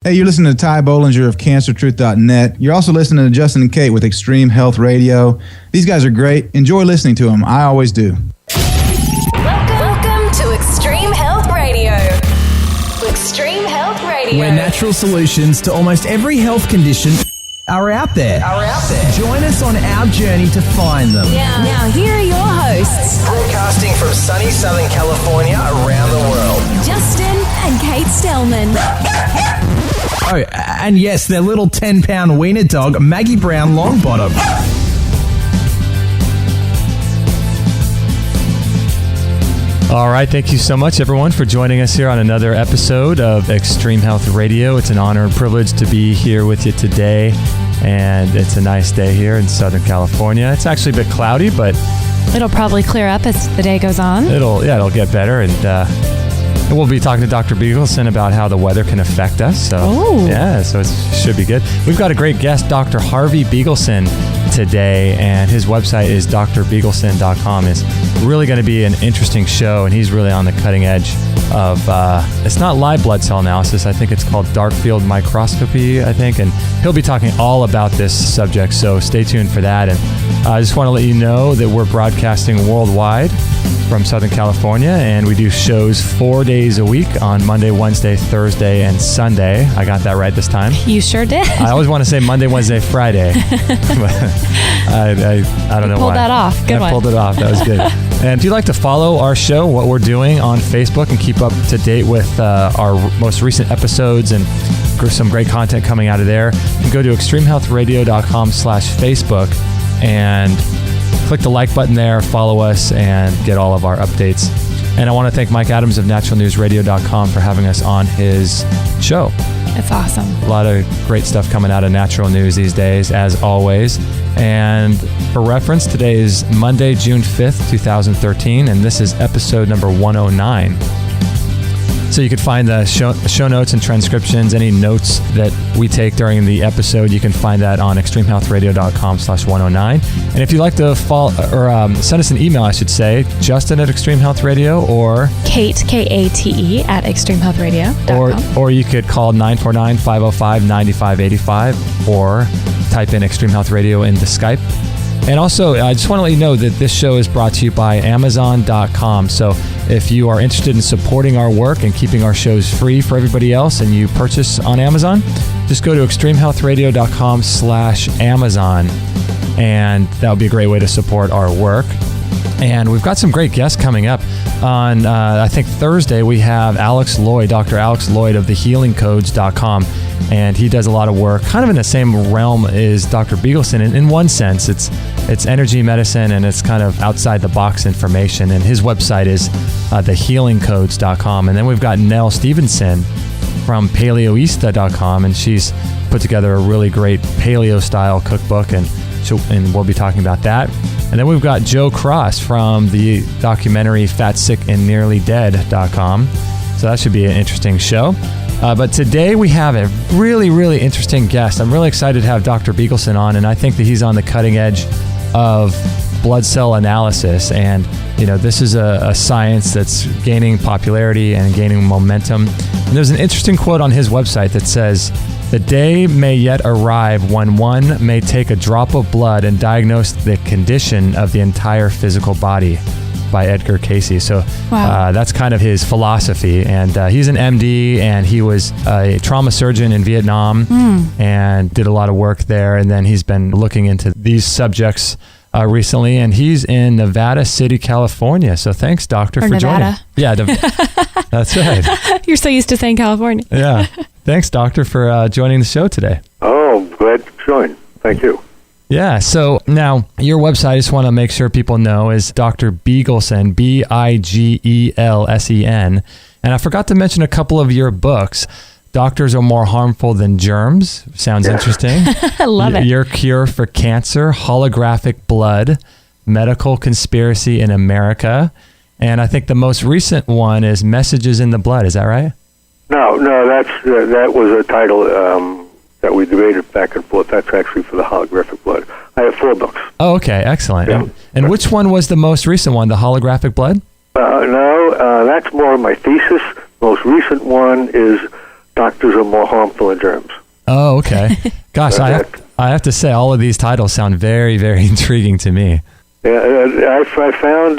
Hey, you're listening to Ty Bollinger of CancerTruth.net. You're also listening to Justin and Kate with Extreme Health Radio. These guys are great. Enjoy listening to them. I always do. Welcome to Extreme Health Radio. Extreme Health Radio. Where natural solutions to almost every health condition are out there. Join us on our journey to find them. Now here are your hosts, Broadcasting from sunny Southern California around the world, Justin and Kate Stellman. Oh, and yes, their little 10-pound wiener dog, Maggie Brown Longbottom. All right, thank you so much, everyone, for joining us here on another episode of Extreme Health Radio. It's an honor and privilege to be here with you today, and it's a nice day here in Southern California. It's actually a bit cloudy, but it'll probably clear up as the day goes on. It'll get better, and we'll be talking to Dr. Bigelsen about how the weather can affect us. So it should be good. We've got a great guest, Dr. Harvey Bigelsen, today, and his website is drbigelsen.com. It's really going to be an interesting show, and he's really on the cutting edge of, it's not live blood cell analysis, I think it's called dark field microscopy, I think, and he'll be talking all about this subject, so stay tuned for that. And I just want to let you know that we're broadcasting worldwide from Southern California, and we do shows 4 days a week on Monday, Wednesday, Thursday, and Sunday. I got that right this time. You sure did. I always want to say Monday, Wednesday, Friday. I don't know why. Pulled that off. Good one. I pulled it off. That was good. And if you'd like to follow our show, what we're doing on Facebook, and keep up to date with our most recent episodes and some great content coming out of there, you can go to extremehealthradio.com/Facebook and click the like button there, follow us, and get all of our updates. And I want to thank Mike Adams of naturalnewsradio.com for having us on his show. It's awesome. A lot of great stuff coming out of natural news these days, as always. And for reference, today is Monday, June 5th, 2013, and this is episode number 109. So you can find the show notes and transcriptions, any notes that we take during the episode, you can find that on extremehealthradio.com/109. And if you'd like to send us an email, I should say, Justin at Extreme Health Radio, or Kate, Kate, at extremehealthradio.com. Or you could call 949-505-9585, or type in Extreme Health Radio into Skype. And also, I just want to let you know that this show is brought to you by Amazon.com. So if you are interested in supporting our work and keeping our shows free for everybody else, and you purchase on Amazon, just go to extremehealthradio.com/Amazon. And that would be a great way to support our work. And we've got some great guests coming up. On, I think, Thursday, we have Dr. Alex Lloyd of thehealingcodes.com. And he does a lot of work kind of in the same realm as Dr. Bigelsen. In one sense, it's energy medicine, and it's kind of outside the box information. And his website is thehealingcodes.com. And then we've got Nell Stevenson from paleoista.com, and she's put together a really great paleo-style cookbook, and we'll be talking about that. And then we've got Joe Cross from the documentary fatsickandnearlydead.com. So that should be an interesting show. But today we have a really, really interesting guest. I'm really excited to have Dr. Bigelsen on, and I think that he's on the cutting edge of blood cell analysis. And, this is a science that's gaining popularity and gaining momentum. And there's an interesting quote on his website that says, "The day may yet arrive when one may take a drop of blood and diagnose the condition of the entire physical body," by Edgar Cayce. So that's kind of his philosophy. And he's an MD, and he was a trauma surgeon in Vietnam and did a lot of work there. And then he's been looking into these subjects recently, and he's in Nevada City, California. So thanks, Doctor, for joining. Yeah, that's right. You're so used to saying California. Yeah. Thanks, Doctor, for joining the show today. Oh, glad to join. Thank you. Yeah, so now your website, I just want to make sure people know, is Dr. Bigelsen, Bigelsen. And I forgot to mention a couple of your books. Doctors Are More Harmful Than Germs. Sounds interesting. I love it. Your Cure for Cancer, Holographic Blood, Medical Conspiracy in America. And I think the most recent one is Messages in the Blood. Is that right? No, that was a title that we debated back and forth. That's actually for the holographic blood. I have 4 books. Oh, okay. Excellent. Yeah. And which one was the most recent one, the holographic blood? No, that's more of my thesis. Most recent one is doctors are more harmful than germs. Oh, okay. Gosh, I have to say, all of these titles sound very, very intriguing to me. Yeah, I found,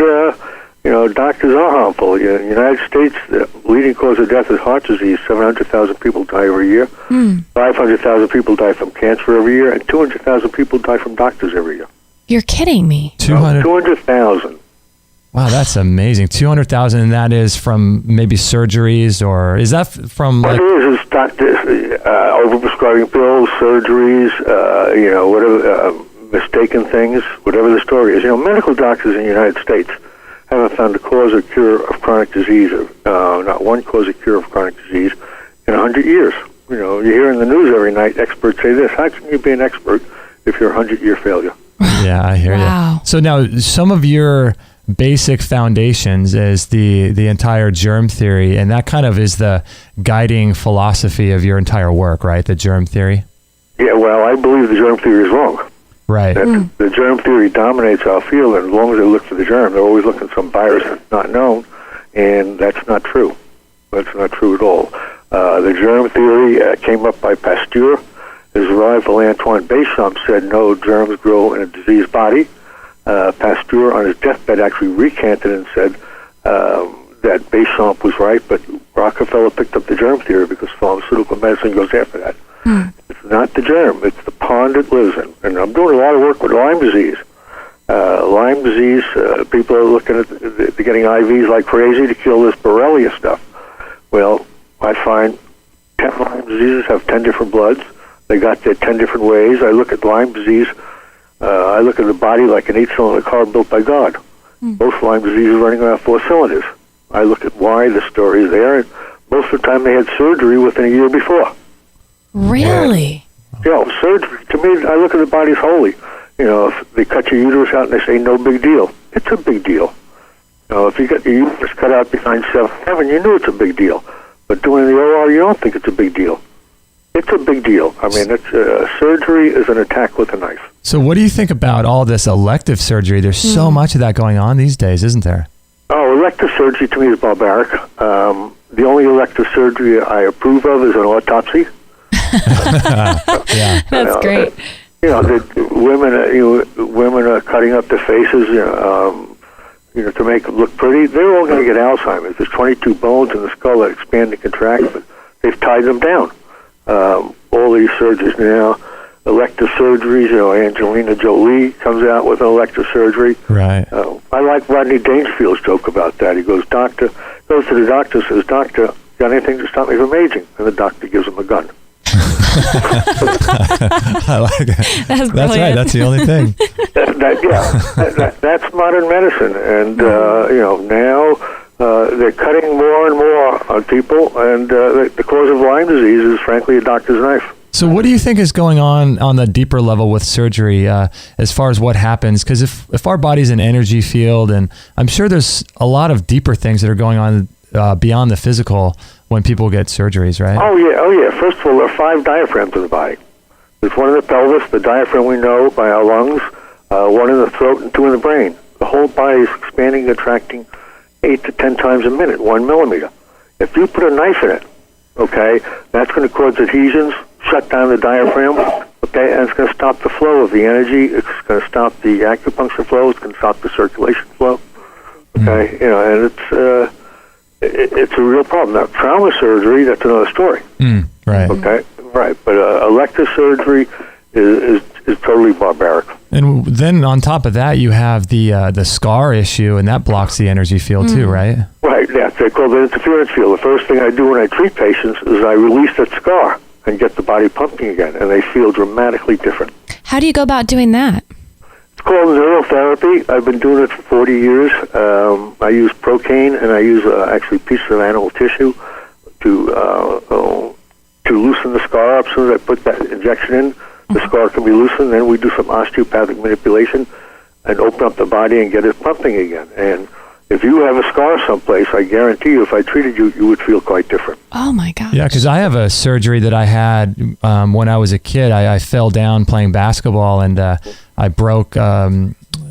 doctors are harmful. In the United States, the leading cause of death is heart disease. 700,000 people die every year. 500,000 people die from cancer every year, and 200,000 people die from doctors every year. You're kidding me. 200,000. Wow, that's amazing. 200,000, and that is from maybe surgeries, or is that from What like... it is doctors overprescribing pills, surgeries, whatever, mistaken things, whatever the story is. Medical doctors in the United States haven't found a cause or cure of chronic disease, not one cause or cure of chronic disease in 100 years. You hear in the news every night, experts say this. How can you be an expert if you're a 100-year failure? Yeah, I hear you. So now, some of your basic foundations is the entire germ theory, and that kind of is the guiding philosophy of your entire work, right? The germ theory? Yeah, well, I believe the germ theory is wrong. Right. That the germ theory dominates our field, and as long as they look for the germ, they're always looking for some virus that's not known, and that's not true. That's not true at all. The germ theory came up by Pasteur. His rival Antoine Béchamp said no, germs grow in a diseased body. Pasteur, on his deathbed, actually recanted and said that Béchamp was right, but Rockefeller picked up the germ theory because pharmaceutical medicine goes after that. It's not the germ, it's the pond it lives in. And I'm doing a lot of work with Lyme disease. Lyme disease, people are looking at, they're getting IVs like crazy to kill this Borrelia stuff. Well, I find 10 Lyme diseases have 10 different bloods. They got their 10 different ways. I look at Lyme disease, I look at the body like an 8-cylinder car built by God. Most Lyme disease is running around 4 cylinders. I look at why the story is there, and most of the time they had surgery within a year before. Really? Surgery, to me, I look at the body as holy. If they cut your uterus out and they say no big deal, it's a big deal. If you got your uterus cut out behind 7/7, you knew it's a big deal. But doing the OR, you don't think it's a big deal. It's a big deal. I mean, surgery is an attack with a knife. So what do you think about all this elective surgery? There's so much of that going on these days, isn't there? Oh, elective surgery to me is barbaric. The only elective surgery I approve of is an autopsy. Yeah, that's great. Women are cutting up their faces, to make them look pretty. They're all going to get Alzheimer's. There's 22 bones in the skull that expand and contract, but they've tied them down. All these surgeries now, elective surgeries. Angelina Jolie comes out with an elective surgery. Right. I like Rodney Dangerfield's joke about that. He goes to the doctor, says, "Doctor, got anything to stop me from aging?" And the doctor gives him a gun. I like it. That's right. That's the only thing. That's modern medicine, and now they're cutting more and more on people, and the cause of Lyme disease is frankly a doctor's knife. So what do you think is going on the deeper level with surgery as far as what happens? Because if our body's an energy field, and I'm sure there's a lot of deeper things that are going on beyond the physical when people get surgeries, right? Oh yeah. First of all, there are 5 diaphragms in the body. There's one in the pelvis, the diaphragm we know by our lungs, one in the throat, and 2 in the brain. The whole body is expanding and contracting 8 to 10 times a minute, 1 millimeter. If you put a knife in it, okay, that's going to cause adhesions, shut down the diaphragm, okay, and it's going to stop the flow of the energy. It's going to stop the acupuncture flow. It's going to stop the circulation flow. Okay, and it's a real problem. Now, trauma surgery, that's another story. Right. Okay, right. But elective surgery is totally barbaric. And then on top of that, you have the scar issue, and that blocks the energy field too, right? Right, yeah. They call it interference field. The first thing I do when I treat patients is I release that scar and get the body pumping again, and they feel dramatically different. How do you go about doing that? It's called Neurotherapy. I've been doing it for 40 years. I use procaine, and I use actually pieces of animal tissue to loosen the scar up. As soon as I put that injection in, the scar can be loosened. Then we do some osteopathic manipulation and open up the body and get it pumping again. And if you have a scar someplace, I guarantee you, if I treated you, you would feel quite different. Oh, my gosh. Yeah, because I have a surgery that I had when I was a kid. I fell down playing basketball, and I broke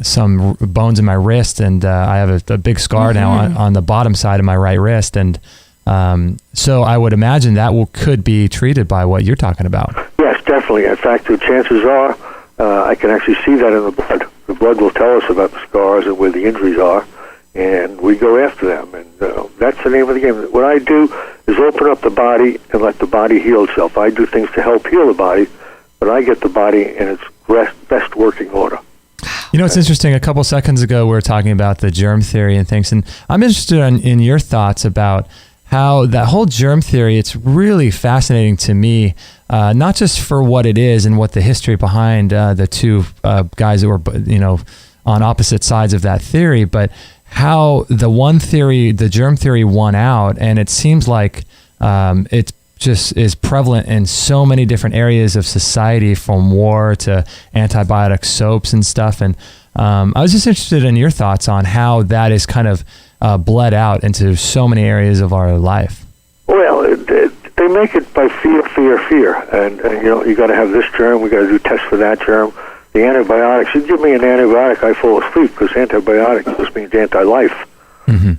some bones in my wrist, and I have a big scar now on the bottom side of my right wrist. And So I would imagine that could be treated by what you're talking about. Yes, definitely. In fact, the chances are I can actually see that in the blood. The blood will tell us about the scars and where the injuries are, and we go after them. And that's the name of the game. What I do is open up the body and let the body heal itself. I do things to help heal the body, but I get the body in its best working order. You know, it's interesting. A couple seconds ago, we were talking about the germ theory and things, and I'm interested in your thoughts about how that whole germ theory, it's really fascinating to me, not just for what it is and what the history behind the two guys that were, on opposite sides of that theory, but how the one theory, the germ theory, won out, and it seems like it just is prevalent in so many different areas of society, from war to antibiotic soaps and stuff. And I was just interested in your thoughts on how that is kind of bled out into so many areas of our life. Well, they make it by fear. And you got to have this germ, we got to do tests for that germ. The antibiotics, you give me an antibiotic, I fall asleep, because antibiotic just means anti-life. And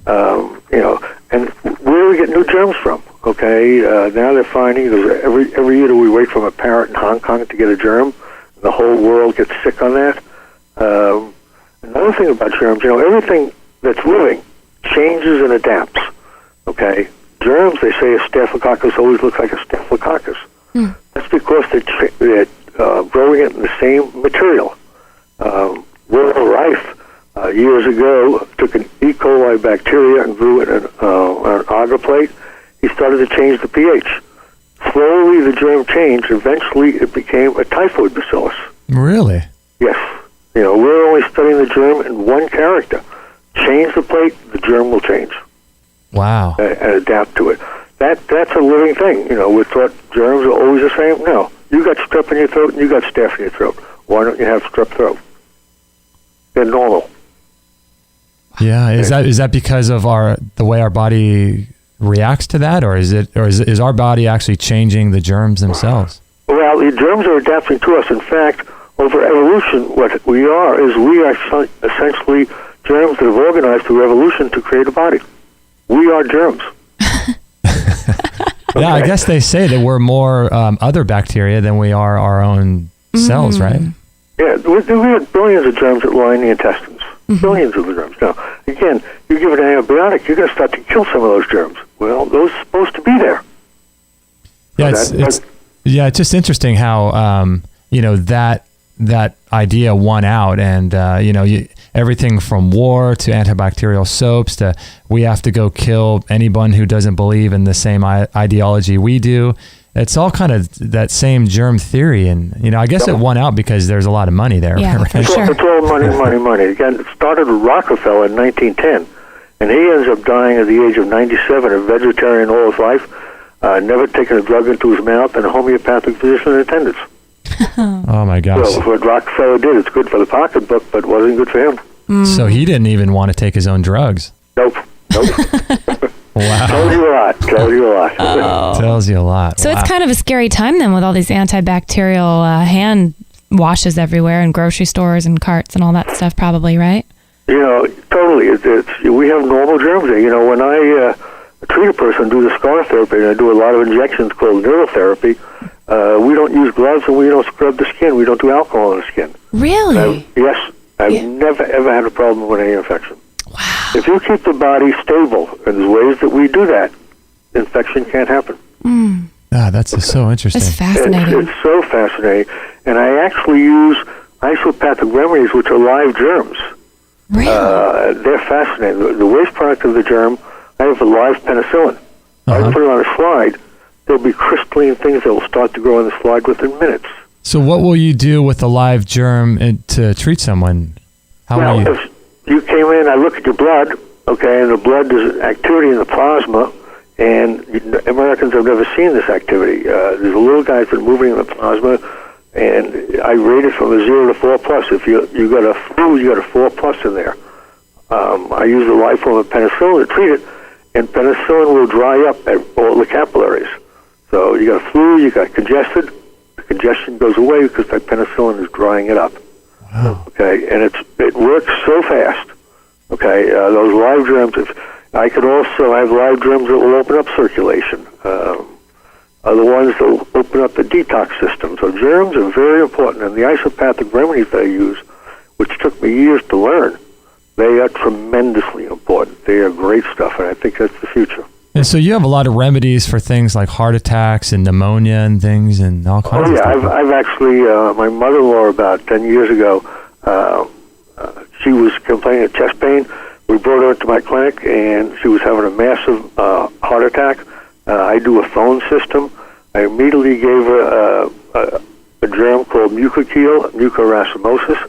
where do we get new germs from? Okay, now they're finding there's every year we wait from a parrot in Hong Kong to get a germ. The whole world gets sick on that. Another thing about germs, everything that's living changes and adapts. Okay, germs, they say a staphylococcus always looks like a staphylococcus. That's because they're growing it in the same material. Wilbur Reif, years ago, took an E. coli bacteria and grew it in an agar plate. He started to change the pH. Slowly, the germ changed. Eventually, it became a typhoid bacillus. Really? Yes. We're only studying the germ in one character. Change the plate, the germ will change. Wow. And adapt to it. That's a living thing. We're taught germs are always the same. No. You got strep in your throat and you got staph in your throat. Why don't you have strep throat? They're normal. Yeah. Is that because of the way our body reacts to that, or is our body actually changing the germs themselves? Well, the germs are adapting to us. In fact, over evolution, what we are essentially germs that have organized through evolution to create a body. We are germs. Okay. Yeah, I guess they say that we're more other bacteria than we are our own cells, right? Yeah, we have billions of germs that lie in the intestines. Billions of the germs. Now, again, you give an antibiotic, you're going to start to kill some of those germs. Well, those are supposed to be there. Yeah, it's just interesting how that idea won out, and everything from war to antibacterial soaps to we have to go kill anyone who doesn't believe in the same ideology we do. It's all kind of that same germ theory, and I guess it won out because there's a lot of money there. Yeah, right? for sure. It's all money. Again, it started with Rockefeller in 1910, and he ends up dying at the age of 97, a vegetarian all his life, never taken a drug into his mouth, and a homeopathic physician in attendance. Oh my gosh! So what Rockefeller did, it's good for the pocketbook, but it wasn't good for him. So he didn't even want to take his own drugs. Nope. Wow. Tells you a lot. Tells you a lot. So it's kind of a scary time then, with all these antibacterial hand washes everywhere in grocery stores and carts and all that stuff, probably, right? Totally. We have normal germs there. When I treat a person, do the scar therapy, and I do a lot of injections called Neurotherapy, we don't use gloves and we don't scrub the skin. We don't do alcohol on the skin. Really? Yes. I've never, ever had a problem with any infection. Wow. If you keep the body stable, and there's ways that we do that, infection can't happen. That's so interesting. That's fascinating. It's so fascinating. And I actually use isopathic remedies, which are live germs. Really? They're fascinating. The waste product of the germ, I have a live penicillin. I put it on a slide. There'll be crystalline things that will start to grow on the slide within minutes. So what will you do with the live germ to treat someone? If you came in, I look at your blood, okay, and the blood, there's activity in the plasma, and Americans have never seen this activity. There's a little guys that are moving in the plasma, and I rate it from a 0 to 4+. If you got a flu, you got a 4+ in there. I use the live form of penicillin to treat it, and penicillin will dry up all the capillaries. So you got a flu, you got congested, the congestion goes away because that penicillin is drying it up. Wow. Okay, and it works so fast. Okay, those live germs, I could also have live germs that will open up circulation. Are the ones that will open up the detox system. So germs are very important, and the isopathic remedies that I use, which took me years to learn, they are tremendously important. They are great stuff, and I think that's the future. And so you have a lot of remedies for things like heart attacks and pneumonia and things and all kinds of stuff. I've actually, my mother-in-law about 10 years ago, she was complaining of chest pain. We brought her into my clinic, and she was having a massive heart attack. I do a phone system. I immediately gave her a germ called mucoracinosis,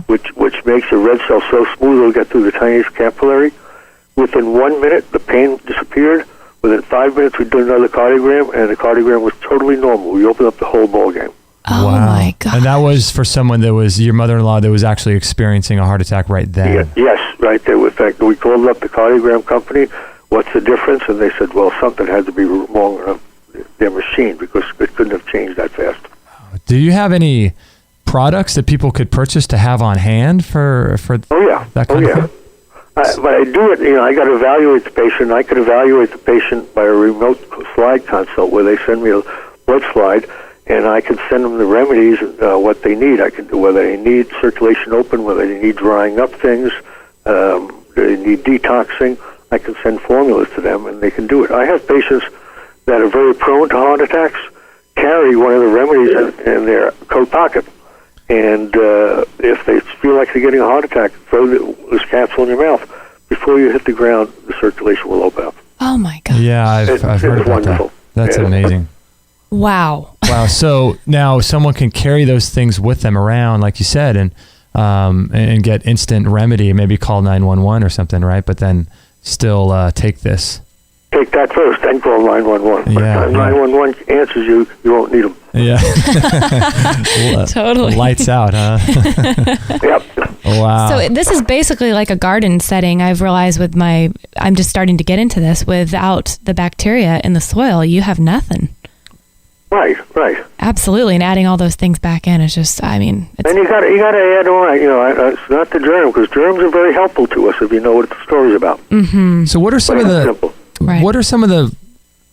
which makes your red cell so smooth it'll get through the tiniest capillary. Within 1 minute, the pain disappeared. Within 5 minutes, we did another cardiogram, and the cardiogram was totally normal. We opened up the whole ball game. Oh, wow. my God. And that was for someone that was your mother-in-law that was actually experiencing a heart attack right then. Yes, right there. In fact, we called up the cardiogram company. What's the difference? And they said, well, something had to be wrong with their machine because it couldn't have changed that fast. Do you have any products that people could purchase to have on hand for that kind of thing? But I do it, I got to evaluate the patient. I could evaluate the patient by a remote slide consult where they send me a blood slide, and I can send them the remedies, what they need. I can do whether they need circulation open, whether they need drying up things, they need detoxing. I can send formulas to them, and they can do it. I have patients that are very prone to heart attacks carry one of the remedies in their coat pocket. And if they feel like they're getting a heart attack, throw this capsule in your mouth. Before you hit the ground, the circulation will open up. Oh, my God. Yeah, I've heard about wonderful. that. That's amazing. Wow. Wow. So now someone can carry those things with them around, like you said, and get instant remedy, maybe call 911 or something, right? But then still take this. Take that first, then call 911. Yeah, If 911 answers you, you won't need them. Yeah. Totally. Lights out, huh? Yep. Wow. So this is basically like a garden setting. I've realized I'm just starting to get into this. Without the bacteria in the soil, you have nothing. Right. Absolutely. And adding all those things back in is just, and you got to add on, it's not the germ, because germs are very helpful to us if you know what the story's about. Mm-hmm. So what are some what are some of the,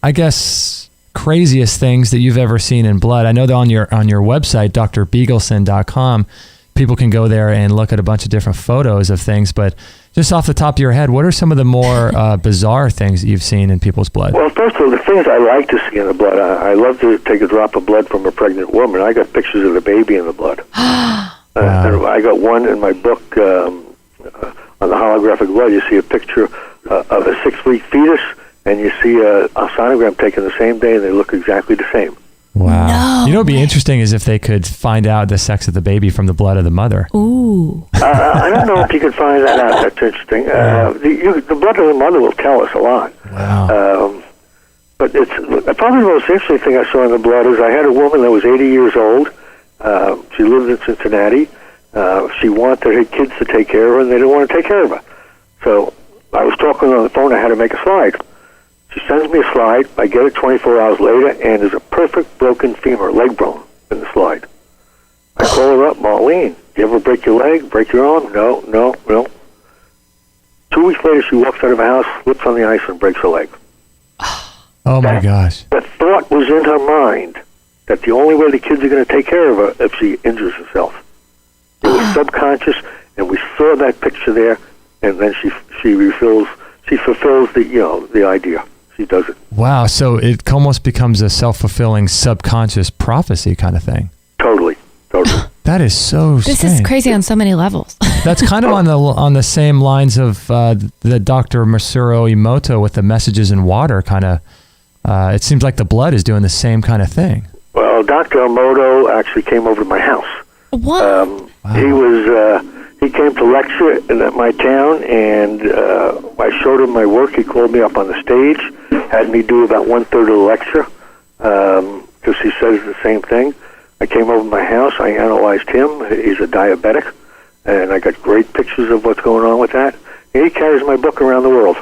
I guess, craziest things that you've ever seen in blood? I know that on your website, drbigelsen.com, people can go there and look at a bunch of different photos of things, but just off the top of your head, what are some of the more bizarre things that you've seen in people's blood? Well, first of all, the things I like to see in the blood, I love to take a drop of blood from a pregnant woman. I got pictures of the baby in the blood. Wow. I got one in my book on the holographic blood. You see a picture of a 6-week fetus, and you see a sonogram taken the same day, and they look exactly the same. Wow. No you know what would be interesting is if they could find out the sex of the baby from the blood of the mother. Ooh. I don't know if you could find that out. That's interesting. The blood of the mother will tell us a lot. Wow. But it's probably the most interesting thing I saw in the blood is I had a woman that was 80 years old. She lived in Cincinnati. She wanted her kids to take care of her, and they didn't want to take care of her. So I was talking on the phone. I had to make a slide. She sends me a slide. I get it 24 hours later, and there's a perfect broken femur, leg bone, in the slide. I call her up, Marlene, you ever break your leg, break your arm? No. 2 weeks later, she walks out of the house, slips on the ice, and breaks her leg. Oh, my gosh. The thought was in her mind that the only way the kids are going to take care of her if she injures herself. It was subconscious, and we saw that picture there, and then she fulfills the idea. She does it. Wow. So it almost becomes a self-fulfilling subconscious prophecy kind of thing. Totally. That is so This strange. is crazy on so many levels. That's kind of on the same lines of the Dr. Masaru Emoto with the messages in water kind of. It seems like the blood is doing the same kind of thing. Well, Dr. Emoto actually came over to my house. What? Wow. He came to lecture at my town, and I showed him my work. He called me up on the stage, had me do about 1/3 of the lecture, because he says the same thing. I came over to my house. I analyzed him. He's a diabetic, and I got great pictures of what's going on with that. And he carries my book around the world.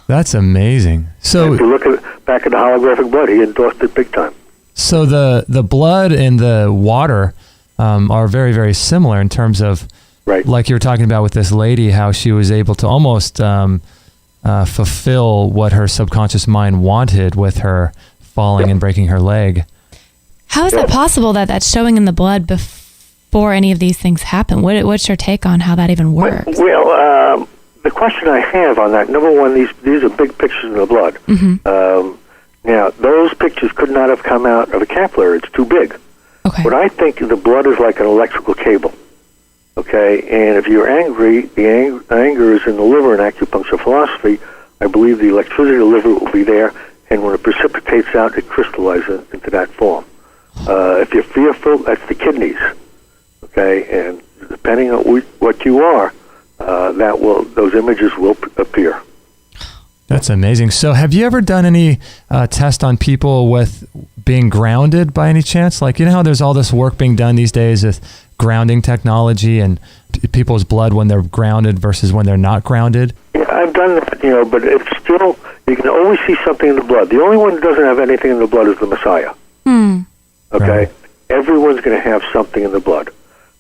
That's amazing. So if you look back at the holographic blood, he endorsed it big time. So the blood and the water are very, very similar in terms of, right, like you were talking about with this lady, how she was able to almost fulfill what her subconscious mind wanted with her falling and breaking her leg. How is that possible that that's showing in the blood before any of these things happen? What's your take on how that even works? Well, the question I have on that, number one, these are big pictures in the blood. Now, those pictures could not have come out of a capillary. It's too big. Okay. What I think the blood is like an electrical cable. Okay, and if you're angry, the anger is in the liver in acupuncture philosophy. I believe the electricity of the liver will be there, and when it precipitates out, it crystallizes into that form. If you're fearful, that's the kidneys. Okay, and depending on what you are, those images will appear. That's amazing. So have you ever done any test on people with being grounded by any chance? Like, you know how there's all this work being done these days with grounding technology and people's blood when they're grounded versus when they're not grounded? Yeah, I've done that, but it's still, you can always see something in the blood. The only one who doesn't have anything in the blood is the Messiah. Okay? Right. Everyone's going to have something in the blood.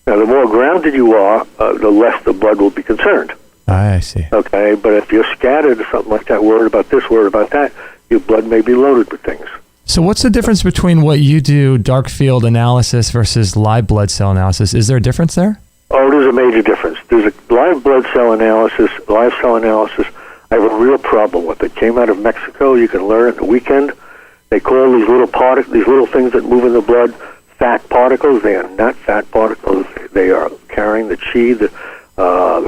Now, the more grounded you are, the less the blood will be concerned. I see. Okay, but if you're scattered or something like that, worried about this, worried about that, your blood may be loaded with things. So what's the difference between what you do, dark field analysis, versus live blood cell analysis? Is there a difference there? Oh, there's a major difference. There's a live blood cell analysis, live cell analysis. I have a real problem with it. Came out of Mexico. You can learn it in the weekend. They call these little these little things that move in the blood fat particles. They are not fat particles. They are carrying the chi, the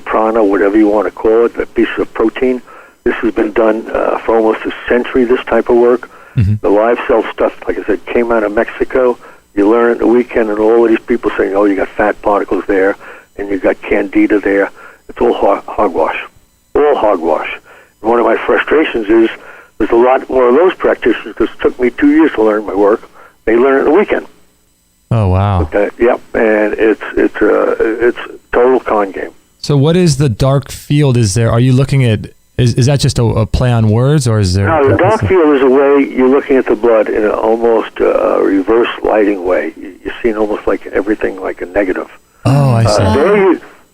prana, whatever you want to call it, the piece of protein. This has been done for almost a century, this type of work. The live cell stuff, like I said, came out of Mexico. You learn it in the weekend, and all of these people saying, oh, you got fat particles there, and you got candida there. It's all hogwash. All hogwash. And one of my frustrations is there's a lot more of those practitioners, because it took me 2 years to learn my work. They learn it in the weekend. Oh, wow. Okay, yep, and it's a total con game. So what is the dark field? Are you looking at, is that just a play on words, or is there? No, the dark field is a way you're looking at the blood in an almost reverse lighting way. You're seeing almost like everything like a negative. Oh, I see.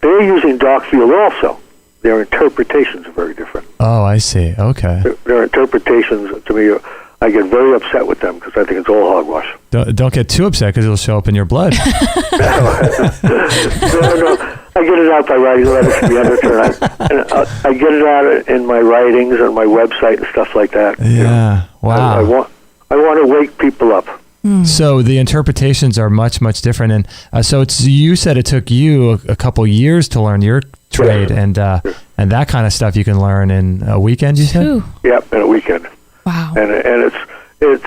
They're using dark field also. Their interpretations are very different. Oh, I see. Okay. Their interpretations, to me, I get very upset with them because I think it's all hogwash. Don't get too upset because it'll show up in your blood. No. I get it out by writing letters to the editor. I get it out in my writings on my website and stuff like that. Yeah. Wow. I want to wake people up. So the interpretations are much, much different. And so you said it took you a couple years to learn your trade, and that kind of stuff you can learn in a weekend, you said? Yep, in a weekend. Wow. And it's a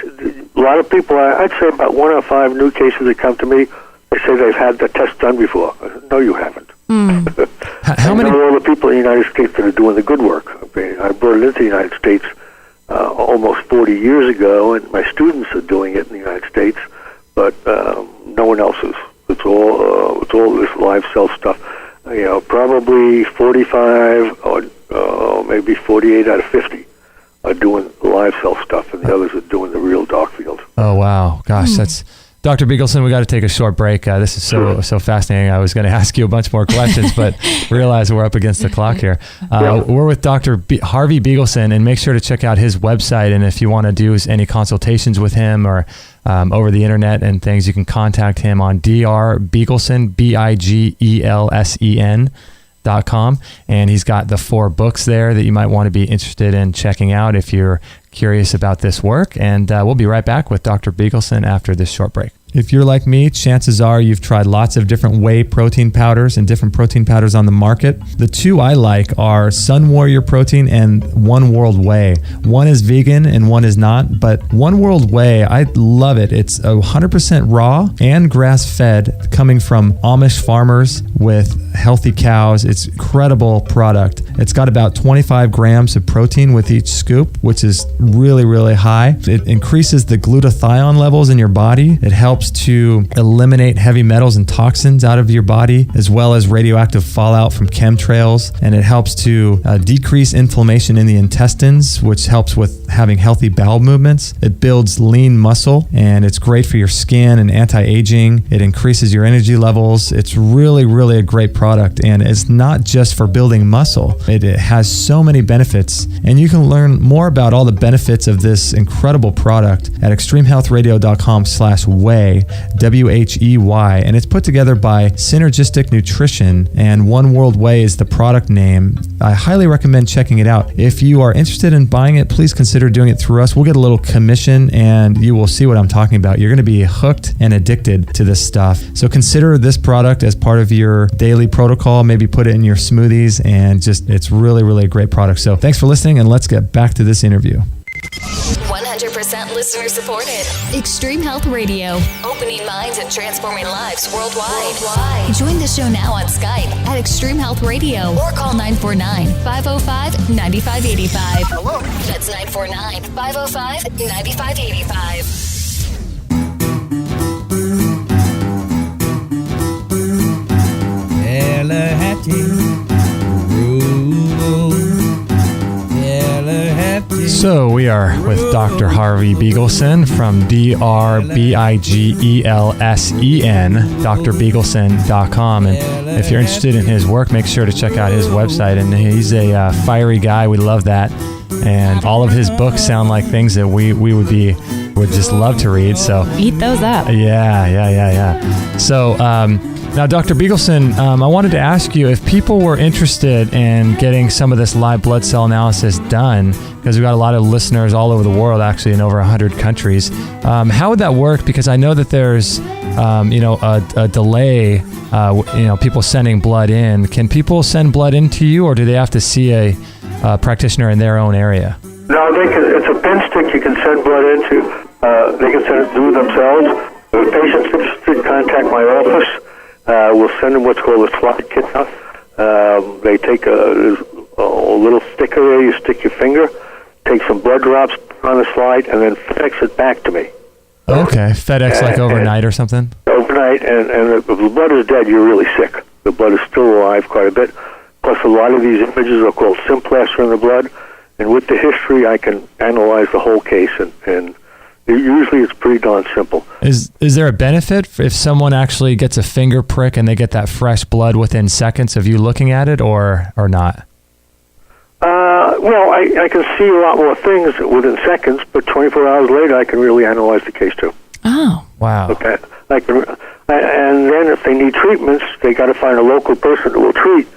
lot of people, I'd say about 1 out of 5 new cases that come to me, they say they've had the test done before. I said, no, you haven't. How many? I know all the people in the United States that are doing the good work. I brought it into the United States almost 40 years ago, and my students are doing it in the United States, but no one else is. It's all this live cell stuff. Probably 45 or maybe 48 out of 50 are doing live cell stuff, and the others are doing the real dark field. Oh, wow. Gosh, that's... Dr. Bigelsen, we got to take a short break. This is so fascinating. I was going to ask you a bunch more questions, but realize we're up against the clock here. We're with Dr. Harvey Bigelsen, and make sure to check out his website. And if you want to do any consultations with him or over the internet and things, you can contact him on drbigelsen, BIGELSEN.com. And he's got the 4 books there that you might want to be interested in checking out if you're curious about this work. And we'll be right back with Dr. Bigelsen after this short break. If you're like me, chances are you've tried lots of different whey protein powders and different protein powders on the market. The 2 I like are Sun Warrior Protein and One World Whey. One is vegan and one is not, but One World Whey, I love it. It's 100% raw and grass-fed, coming from Amish farmers with healthy cows. It's an incredible product. It's got about 25 grams of protein with each scoop, which is really, really high. It increases the glutathione levels in your body. It helps helps to eliminate heavy metals and toxins out of your body, as well as radioactive fallout from chemtrails. And it helps to decrease inflammation in the intestines, which helps with having healthy bowel movements. It builds lean muscle, and it's great for your skin and anti-aging. It increases your energy levels. It's really, really a great product, and it's not just for building muscle. It has so many benefits, and you can learn more about all the benefits of this incredible product at extremehealthradio.com/whey, WHEY, and it's put together by Synergistic Nutrition, and One World Whey is the product name. I highly recommend checking it out. If you are interested in buying it, please consider doing it through us. We'll get a little commission, and you will see what I'm talking about. You're going to be hooked and addicted to this stuff. So consider this product as part of your daily protocol. Maybe put it in your smoothies, and just, it's really, really a great product. So thanks for listening, and let's get back to this interview. 100% listener supported. Extreme Health Radio. Opening minds and transforming lives worldwide. Join the show now on Skype at Extreme Health Radio or call 949-505-9585. Hello. That's 949-505-9585. So we are with Dr. Harvey Bigelsen from DRBIGELSEN, drbigelsen.com. And if you're interested in his work, make sure to check out his website. And he's a fiery guy. We love that. And all of his books sound like things that we would just love to read. So Eat those up. Yeah. So now, Dr. Bigelsen, I wanted to ask you if people were interested in getting some of this live blood cell analysis done, because we've got a lot of listeners all over the world, actually in over 100 countries. How would that work? Because I know that there's, a delay, people sending blood in. Can people send blood in to you, or do they have to see a practitioner in their own area? No, they can. It's a bin stick you can send blood into. They can send it through themselves. If patients interested, contact my office. We'll send them what's called a slide kit. They take a little sticker there. You stick your finger, take some blood drops on the slide, and then FedEx it back to me. Okay, FedEx like overnight or something? Overnight, and if the blood is dead, you're really sick. The blood is still alive quite a bit. Plus, a lot of these images are called symplastic in the blood, and with the history, I can analyze the whole case, and usually it's pretty darn simple. Is there a benefit if someone actually gets a finger prick and they get that fresh blood within seconds of you looking at it, or not? Well, I can see a lot more things within seconds, but 24 hours later, I can really analyze the case too. Oh. Wow. Okay. And then if they need treatments, they got to find a local person who will treat,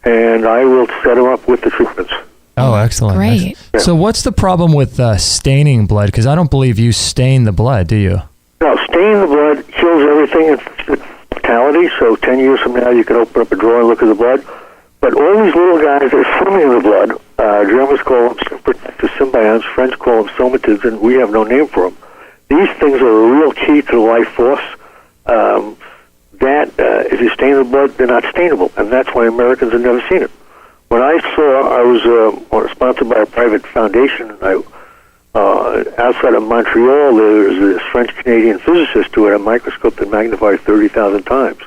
and I will set them up with the treatments. Oh, excellent. Great. Excellent. So what's the problem with staining blood? Because I don't believe you stain the blood, do you? No, staining the blood kills everything in mortality, so 10 years from now you can open up a drawer and look at the blood. But all these little guys that are swimming in the blood, Germans call them protective symbionts, French call them somatids, and we have no name for them. These things are a real key to the life force. If you stain the blood, they're not stainable, and that's why Americans have never seen it. When I was sponsored by a private foundation, outside of Montreal, there's this French-Canadian physicist who had a microscope that magnified 30,000 times.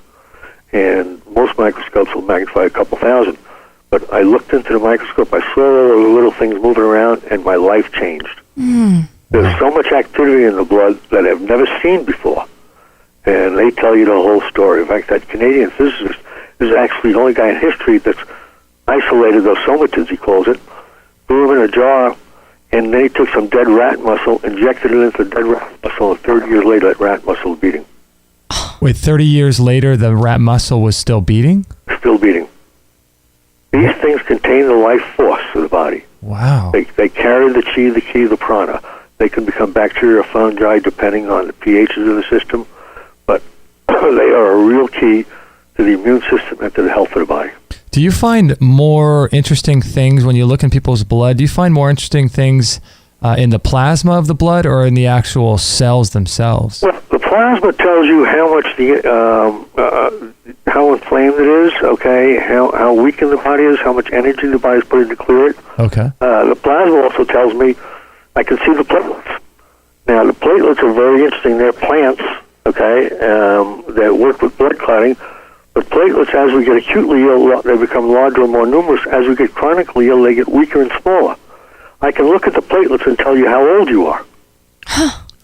And most microscopes will magnify a couple thousand. But I looked into the microscope, I saw all the little things moving around, and my life changed. There's so much activity in the blood that I've never seen before. And they tell you the whole story. In fact, that Canadian physicist is actually the only guy in history that's isolated those somatids, he calls it, threw them in a jar, and then he took some dead rat muscle, injected it into the dead rat muscle, and 30 years later, that rat muscle was beating. Wait, 30 years later, the rat muscle was still beating? Still beating. These things contain the life force of the body. Wow. They carry the chi, the ki, the prana. They can become bacteria or fungi depending on the pHs of the system, but they are a real key to the immune system and to the health of the body. Do you find more interesting things when you look in people's blood? Do you find more interesting things in the plasma of the blood or in the actual cells themselves? Well, the plasma tells you how much how inflamed it is, okay, how weak in the body is, how much energy the body's putting to clear it. Okay. The plasma also tells me I can see the platelets. Now, the platelets are very interesting. They're plants, okay, that work with blood clotting. But platelets, as we get acutely ill, they become larger and more numerous. As we get chronically ill, they get weaker and smaller. I can look at the platelets and tell you how old you are.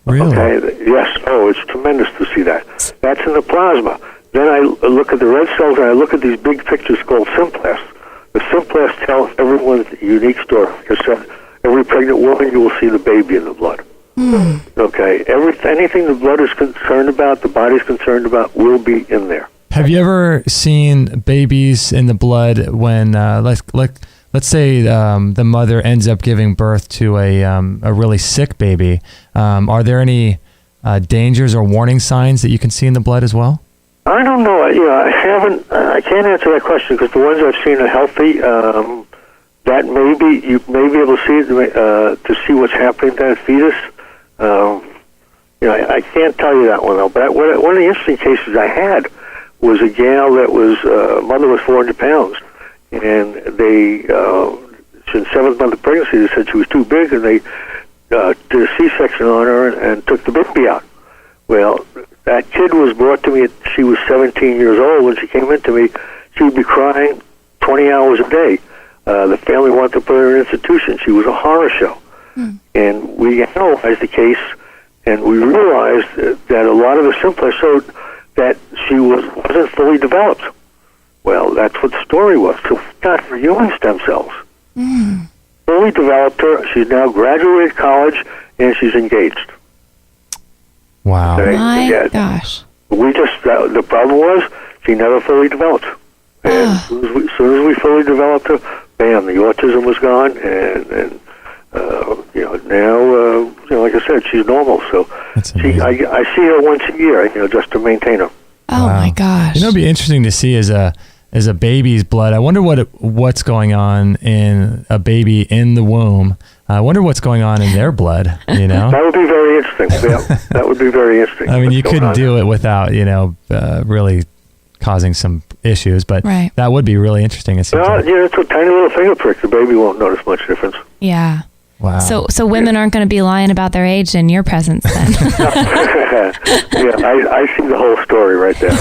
Really? Okay. Yes. Oh, it's tremendous to see that. That's in the plasma. Then I look at the red cells, and I look at these big pictures called symplasms. The symplasms tell everyone's unique story. Like I said, every pregnant woman, you will see the baby in the blood. Okay. Anything the blood is concerned about, the body's concerned about, will be in there. Have you ever seen babies in the blood when, let's say the mother ends up giving birth to a really sick baby? Are there any dangers or warning signs that you can see in the blood as well? I don't know. I haven't. I can't answer that question because the ones I've seen are healthy. That maybe you may be able to see it, to see what's happening to that fetus. I can't tell you that one though. But one of the interesting cases I had was a gal that was mother was 400 pounds, and they in 7th month of pregnancy they said she was too big, and they did a C-section on her and took the baby out. Well, that kid was brought to me. She was 17 years old when she came into me. She would be crying 20 hours a day. The family wanted to put her in an institution. She was a horror show, and we analyzed the case, and we realized that a lot of the symptoms showed that she wasn't fully developed. Well, that's what the story was. So we got her human stem cells. Fully developed her. She's now graduated college, and she's engaged. Wow. Okay? My gosh. We just, the problem was she never fully developed. And as soon as we fully developed her, bam, the autism was gone, and now, like I said, she's normal. So I see her once a year, just to maintain her. Oh my gosh! It'd be interesting to see as a baby's blood. I wonder what's going on in a baby in the womb. I wonder what's going on in their blood. That would be very interesting. Yeah, that would be very interesting. I mean, you couldn't do it without really causing some issues, but that would be really interesting. It's a tiny little finger prick. The baby won't notice much difference. Yeah. Wow. So women aren't going to be lying about their age in your presence then. I see the whole story right there.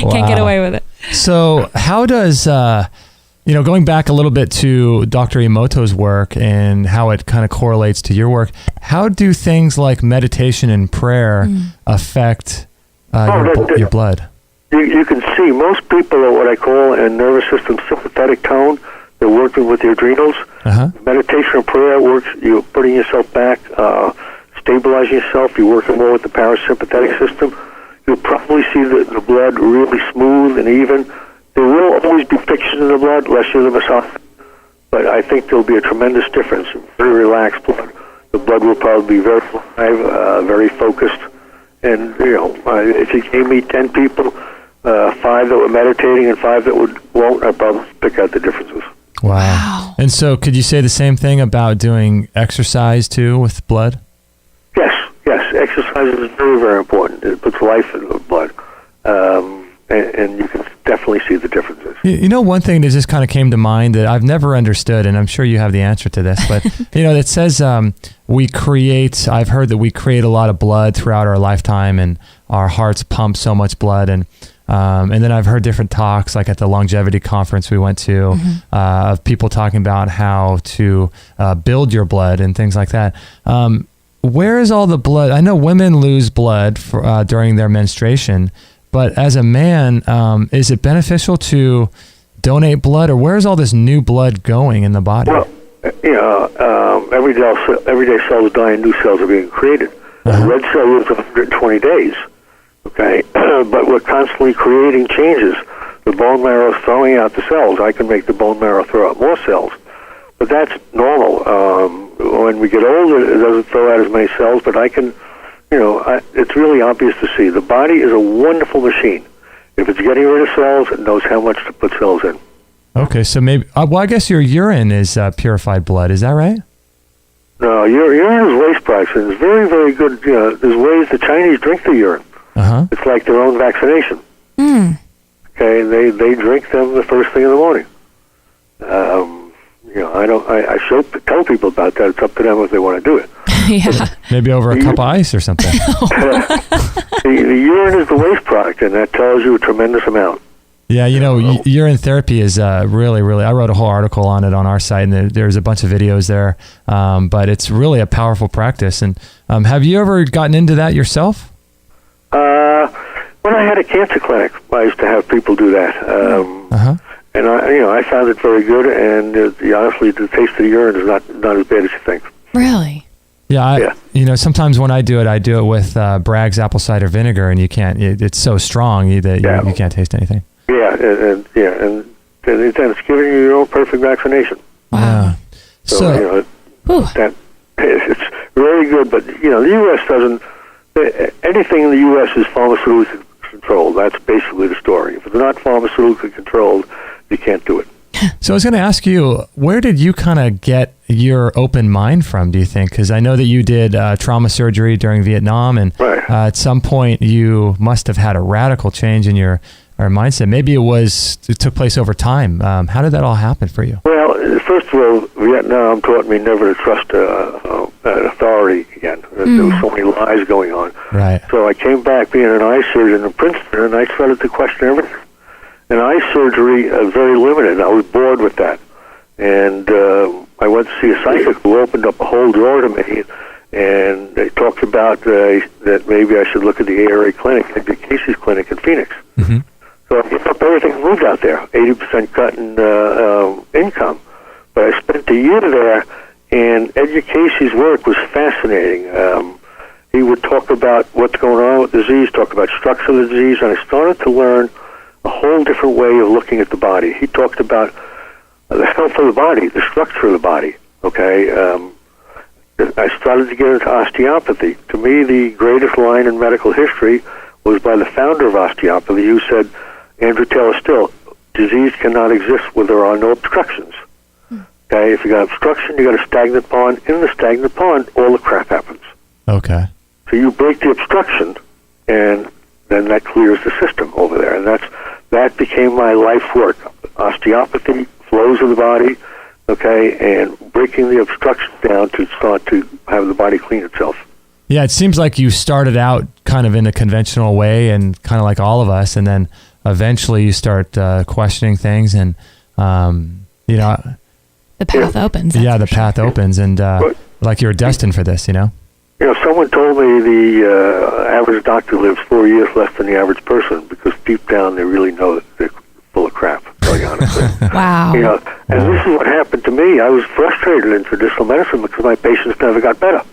Can't get away with it. So how does, going back a little bit to Dr. Emoto's work and how it kind of correlates to your work, how do things like meditation and prayer affect your blood? You can see most people are what I call a nervous system sympathetic tone. They're working with the adrenals. Meditation and prayer works. You're putting yourself back, stabilizing yourself. You're working more with the parasympathetic system. You'll probably see the blood really smooth and even. There will always be pictures in the blood, unless you're the massage. But I think there'll be a tremendous difference. Very relaxed blood. The blood will probably be very live, very focused. And, if you gave me 10 people, 5 that were meditating and 5 that won't, I'd probably pick out the differences. Wow. And so could you say the same thing about doing exercise too with blood? Yes. Exercise is very, very important. It puts life in the blood. And you can definitely see the differences. One thing that just kind of came to mind that I've never understood, and I'm sure you have the answer to this, but, it says I've heard that we create a lot of blood throughout our lifetime and our hearts pump so much blood. And then I've heard different talks, like at the longevity conference we went to, of people talking about how to build your blood and things like that. Where is all the blood? I know women lose blood during their menstruation, but as a man, is it beneficial to donate blood, or where's all this new blood going in the body? Well, every day cells die and new cells are being created. The red cell lives 120 days. Okay, but we're constantly creating changes. The bone marrow is throwing out the cells. I can make the bone marrow throw out more cells, but that's normal. When we get older, it doesn't throw out as many cells, but I can, it's really obvious to see. The body is a wonderful machine. If it's getting rid of cells, it knows how much to put cells in. Okay, so maybe, I guess your urine is purified blood. Is that right? No, urine is waste products, and it's very, very good. There's ways the Chinese drink the urine. It's like their own vaccination. Okay, they drink them the first thing in the morning. I tell people about that. It's up to them if they want to do it. Yeah. Maybe over a cup of ice or something. The urine is the waste product, and that tells you a tremendous amount. Yeah, urine therapy is really, really, I wrote a whole article on it on our site, and there's a bunch of videos there, but it's really a powerful practice. And have you ever gotten into that yourself? When I had a cancer clinic, I used to have people do that. And I found it very good, and honestly, the taste of the urine is not as bad as you think. Really? Yeah, sometimes when I do it with Bragg's apple cider vinegar, and you can't. It's so strong that you can't taste anything. Yeah, and it's giving you your own perfect vaccination. Wow. So that it's really good. But the U.S. doesn't. Anything in the U.S. is pharmaceutically controlled. That's basically the story. If it's not pharmaceutically controlled, you can't do it. So I was going to ask you, where did you kind of get your open mind from, do you think? Because I know that you did trauma surgery during Vietnam, and at some point you must have had a radical change in your mindset. Maybe it took place over time. How did that all happen for you? Well, first of all, Vietnam taught me never to trust an authority again. There were so many lies going on. Right. So I came back being an eye surgeon in Princeton, and I started to question everything. And eye surgery, very limited. I was bored with that. And I went to see a psychic who opened up a whole door to me, and they talked about that maybe I should look at the ARA clinic, the Casey's clinic in Phoenix. Mm-hmm. So I gave up everything and moved out there, 80% cut in income. But I spent a year there, and Ed Casey's work was fascinating. He would talk about what's going on with disease, talk about structure of the disease, and I started to learn a whole different way of looking at the body. He talked about the health of the body, the structure of the body, okay? I started to get into osteopathy. To me, the greatest line in medical history was by the founder of osteopathy, who said, Andrew Taylor Still, disease cannot exist where there are no obstructions. Okay, if you got obstruction, you got a stagnant pond. In the stagnant pond, all the crap happens. Okay. So you break the obstruction, and then that clears the system over there. And that became my life work. Osteopathy, flows of the body, okay, and breaking the obstructions down to start to have the body clean itself. Yeah, it seems like you started out kind of in a conventional way and kind of like all of us, and then eventually you start questioning things, and, the path opens. Yeah, the path opens, and like you're destined for this, someone told me the average doctor lives 4 years less than the average person because deep down they really know that they're full of crap, to tell you honestly. Wow. And this is what happened to me. I was frustrated in traditional medicine because my patients never got better.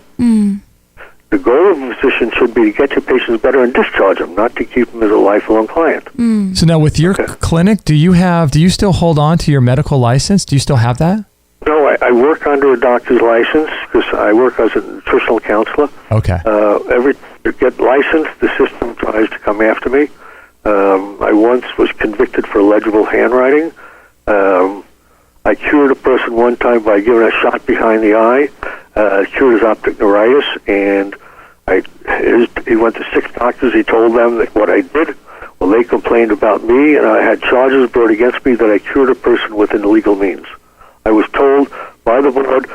The goal of a physician should be to get your patients better and discharge them, not to keep them as a lifelong client. So now with your clinic, do you still hold on to your medical license? Do you still have that? No, I work under a doctor's license because I work as a nutritional counselor. Okay. To get licensed, the system tries to come after me. I once was convicted for illegible handwriting. I cured a person one time by giving a shot behind the eye. Cured his optic neuritis, and he went to 6 doctors. He told them that what I did. Well, they complained about me, and I had charges brought against me that I cured a person within legal means. I was told by the board,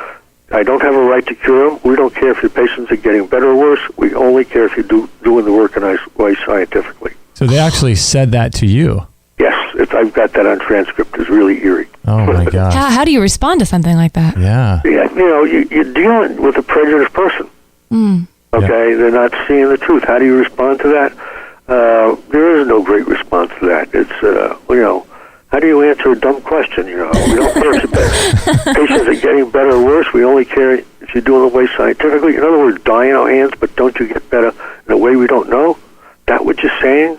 I don't have a right to cure them. We don't care if your patients are getting better or worse. We only care if you're doing the work in a way scientifically. So they actually said that to you? Yes, I've got that on transcript. It's really eerie. Oh, my gosh. How do you respond to something like that? Yeah. You're dealing with a prejudiced person. Okay, yeah. They're not seeing the truth. How do you respond to that? There is no great response to that. It's, how do you answer a dumb question? We don't care if your patients are getting better or worse. We only care if you're doing the way scientifically. In other words, die in our hands, but don't you get better in a way we don't know? That what you're saying?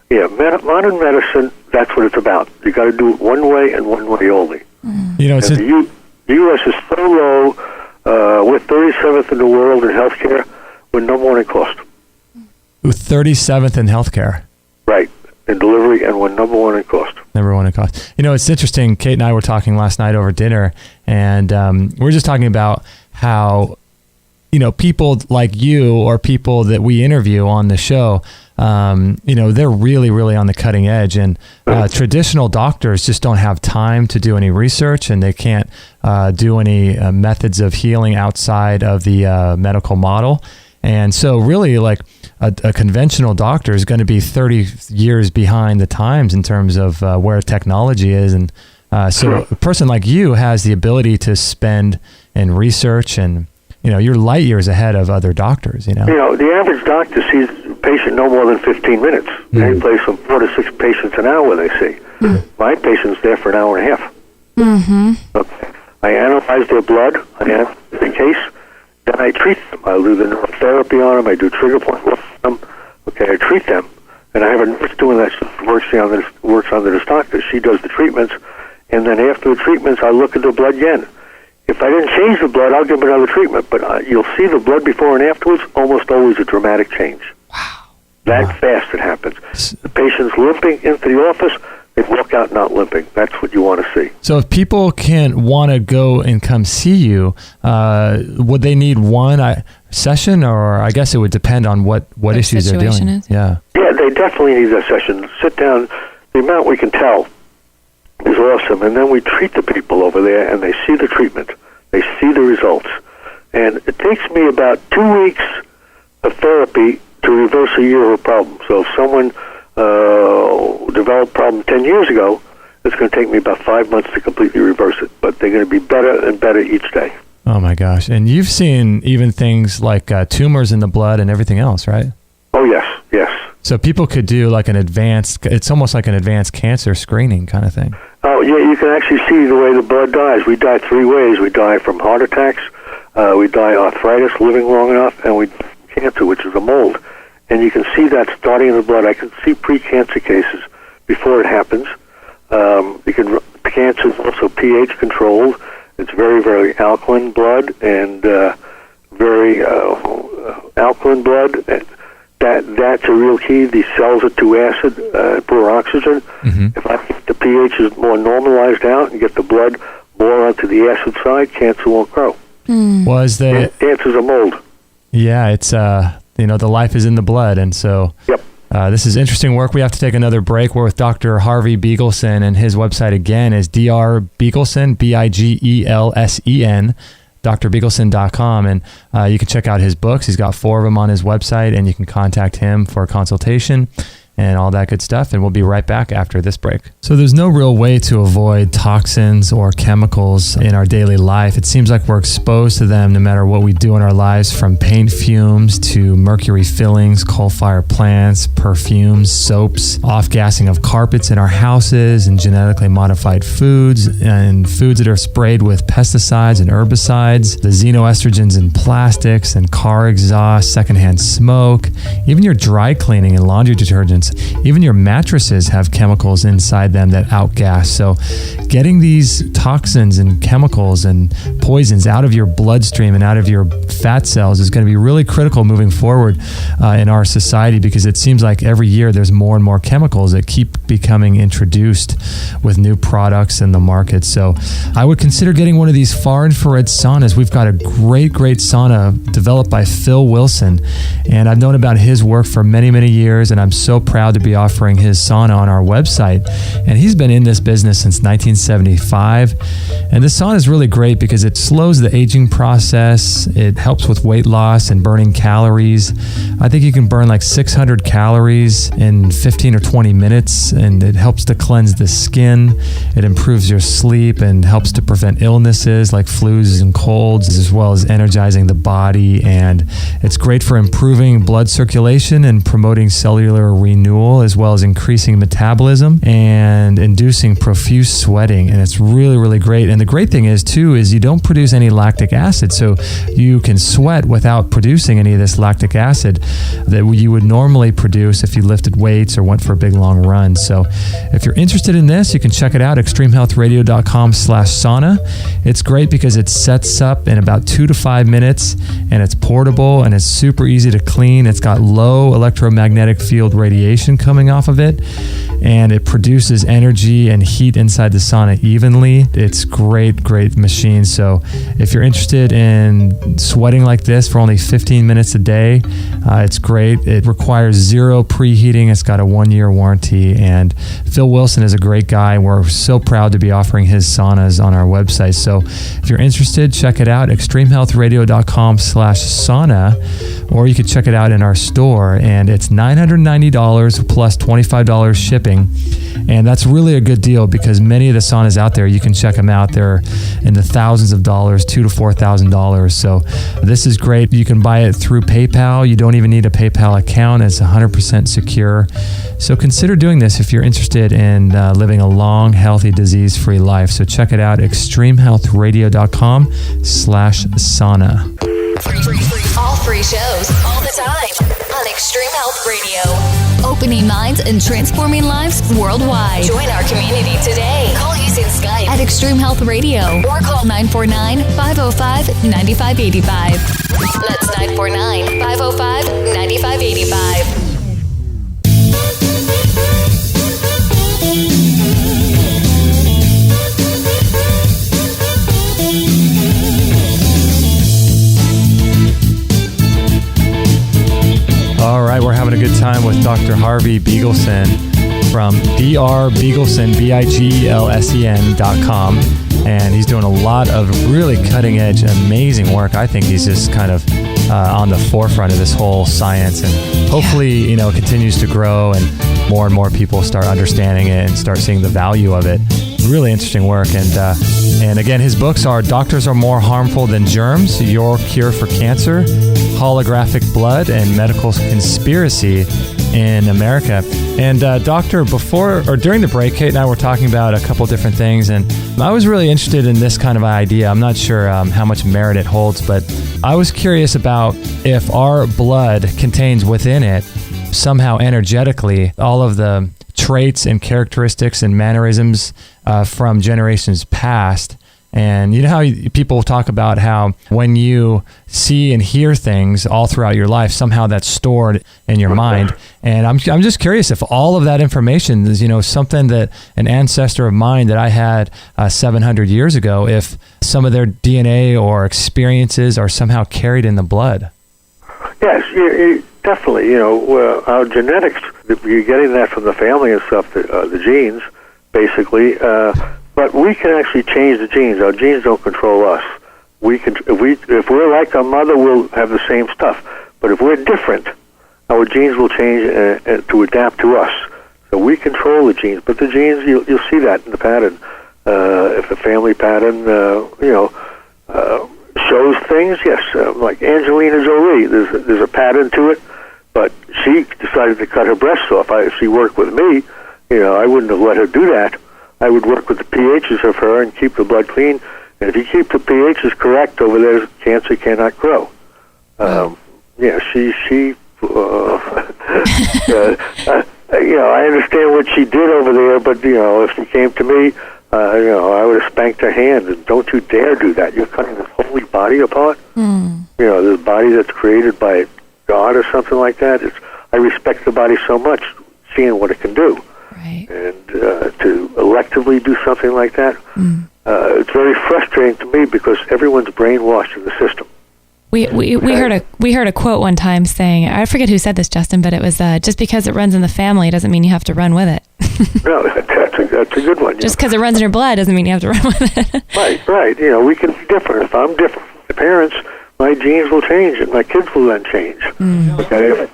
Yeah, modern medicine, that's what it's about. You got to do it one way and one way only. The U.S. is so low. We're 37th in the world in healthcare. We're number 1 in cost. 37th in healthcare. Right, in delivery, and we're number 1 in cost. Number 1 in cost. It's interesting. Kate and I were talking last night over dinner, and we're just talking about how, people like you or people that we interview on the show, they're really, really on the cutting edge, and traditional doctors just don't have time to do any research, and they can't do any methods of healing outside of the medical model. And so really like a conventional doctor is going to be 30 years behind the times in terms of where technology is. And so a person like you has the ability to spend in research, and you're light years ahead of other doctors. The average doctor sees a patient no more than 15 minutes. They place from 4 to 6 patients an hour they see. My patient's there for an hour and a half. Okay. I analyze their blood, I analyze the case, then I treat them. I do the neurotherapy on them, I do trigger point work on them. Okay, I treat them, and I have a nurse doing that. She works under this doctor. She does the treatments, and then after the treatments, I look at the blood again. If I didn't change the blood, I'll give them another treatment, but you'll see the blood before and afterwards, almost always a dramatic change. Wow. That fast it happens. The patient's limping into the office, they walk out not limping. That's what you want to see. So if people can't want to go and come see you, would they need one session, or I guess it would depend on what issues they're dealing with? Yeah, they definitely need a session. Sit down. The amount we can tell is awesome, and then we treat the people over there, and they see the treatment. They see the results. And it takes me about 2 weeks of therapy to reverse a year of a problem. So if someone developed a problem 10 years ago, it's going to take me about 5 months to completely reverse it. But they're going to be better and better each day. Oh, my gosh. And you've seen even things like tumors in the blood and everything else, right? Oh, yes. So people could do like it's almost like an advanced cancer screening kind of thing. Oh, yeah, you can actually see the way the blood dies. We die 3 ways. We die from heart attacks, we die arthritis, living long enough, and we die from cancer, which is a mold. And you can see that starting in the blood. I can see pre-cancer cases before it happens. Cancer is also pH controlled. It's very, very alkaline blood, and very alkaline blood. That's a real key. These cells are too acid, poor oxygen. If I think the pH is more normalized out and get the blood more onto the acid side, cancer won't grow. Cancer's a mold. Yeah, it's the life is in the blood, and so this is interesting work. We have to take another break. We're with Dr. Harvey Bigelsen, and his website again is drbigelsen, Bigelsen, drbigelsen.com, and you can check out his books. He's got 4 of them on his website, and you can contact him for a consultation and all that good stuff. And we'll be right back after this break. So there's no real way to avoid toxins or chemicals in our daily life. It seems like we're exposed to them no matter what we do in our lives, from paint fumes to mercury fillings, coal-fired plants, perfumes, soaps, off-gassing of carpets in our houses, and genetically modified foods, and foods that are sprayed with pesticides and herbicides, the xenoestrogens in plastics and car exhaust, secondhand smoke, even your dry cleaning and laundry detergents. Even your mattresses have chemicals inside them that outgas. So getting these toxins and chemicals and poisons out of your bloodstream and out of your fat cells is going to be really critical moving forward in our society, because it seems like every year there's more and more chemicals that keep becoming introduced with new products in the market. So I would consider getting one of these far infrared saunas. We've got a great sauna developed by Phil Wilson, and I've known about his work for many, many years, and I'm so proud to be offering his sauna on our website. And he's been in this business since 1975. And this sauna is really great because it slows the aging process. It helps with weight loss and burning calories. I think you can burn like 600 calories in 15 or 20 minutes, and it helps to cleanse the skin. It improves your sleep and helps to prevent illnesses like flus and colds, as well as energizing the body. And it's great for improving blood circulation and promoting cellular renewal, as well as increasing metabolism and inducing profuse sweating. And it's really, really great. And the great thing is you don't produce any lactic acid. So you can sweat without producing any of this lactic acid that you would normally produce if you lifted weights or went for a big long run. So if you're interested in this, you can check it out, extremehealthradio.com/sauna. It's great because it sets up in about 2 to 5 minutes, and it's portable and it's super easy to clean. It's got low electromagnetic field radiation, radiation coming off of it, and it produces energy and heat inside the sauna evenly. It's great machine. So if you're interested in sweating like this for only 15 minutes a day, it's great. It requires 0 preheating. It's got a 1-year warranty, and Phil Wilson is a great guy. We're so proud to be offering his saunas on our website. So if you're interested, check it out, extremehealthradio.com/sauna, or you could check it out in our store, and it's $990 plus $25 shipping. And that's really a good deal because many of the saunas out there, you can check them out. They're in the thousands of dollars, $2,000 to $4,000. So this is great. You can buy it through PayPal. You don't even need a PayPal account. It's 100% secure. So consider doing this if you're interested in living a long, healthy, disease-free life. So check it out, extremehealthradio.com/sauna. All free shows, all the time, on Extreme Health Radio. Opening minds and transforming lives worldwide. Join our community today. Call using Skype at Extreme Health Radio or call 949-505-9585. That's 949-505-9585. All right, we're having a good time with Dr. Harvey Bigelsen from drbigelsen, BIGELSEN.com. And he's doing a lot of really cutting edge, amazing work. I think he's just kind of on the forefront of this whole science, and hopefully, it continues to grow and more people start understanding it and start seeing the value of it. Really interesting work. And again, his books are Doctors Are More Harmful Than Germs, Your Cure for Cancer, Holographic Blood, and Medical Conspiracy in America. And Doctor, during the break, Kate and I were talking about a couple different things, and I was really interested in this kind of idea. I'm not sure how much merit it holds, but I was curious about if our blood contains within it somehow energetically all of the traits and characteristics and mannerisms from generations past. And you know how people talk about how when you see and hear things all throughout your life, somehow that's stored in your mind. And I'm just curious if all of that information is, something that an ancestor of mine that I had 700 years ago, if some of their DNA or experiences are somehow carried in the blood. Yes, definitely. Our genetics, you're getting that from the family and stuff, the genes, basically. But we can actually change the genes. Our genes don't control us. We can, if we're like our mother, we'll have the same stuff. But if we're different, our genes will change to adapt to us. So we control the genes. But the genes, you'll see that in the pattern. If the family pattern, shows things, yes. Like Angelina Jolie, there's a pattern to it. But she decided to cut her breasts off. If she worked with me, I wouldn't have let her do that. I would work with the pHs of her and keep the blood clean. And if you keep the pHs correct over there, cancer cannot grow. She I understand what she did over there, but, if she came to me, I would have spanked her hand. And don't you dare do that. You're cutting this holy body apart. The body that's created by God or something like that. I respect the body so much, seeing what it can do. Right. And to electively do something like that, it's very frustrating to me because everyone's brainwashed in the system. We heard a quote one time saying, I forget who said this, Justin, but it was just because it runs in the family doesn't mean you have to run with it. No, that's a good one. Just because it runs in your blood doesn't mean you have to run with it. Right. We can be different. If I'm different from my parents, my genes will change and my kids will then change. Okay.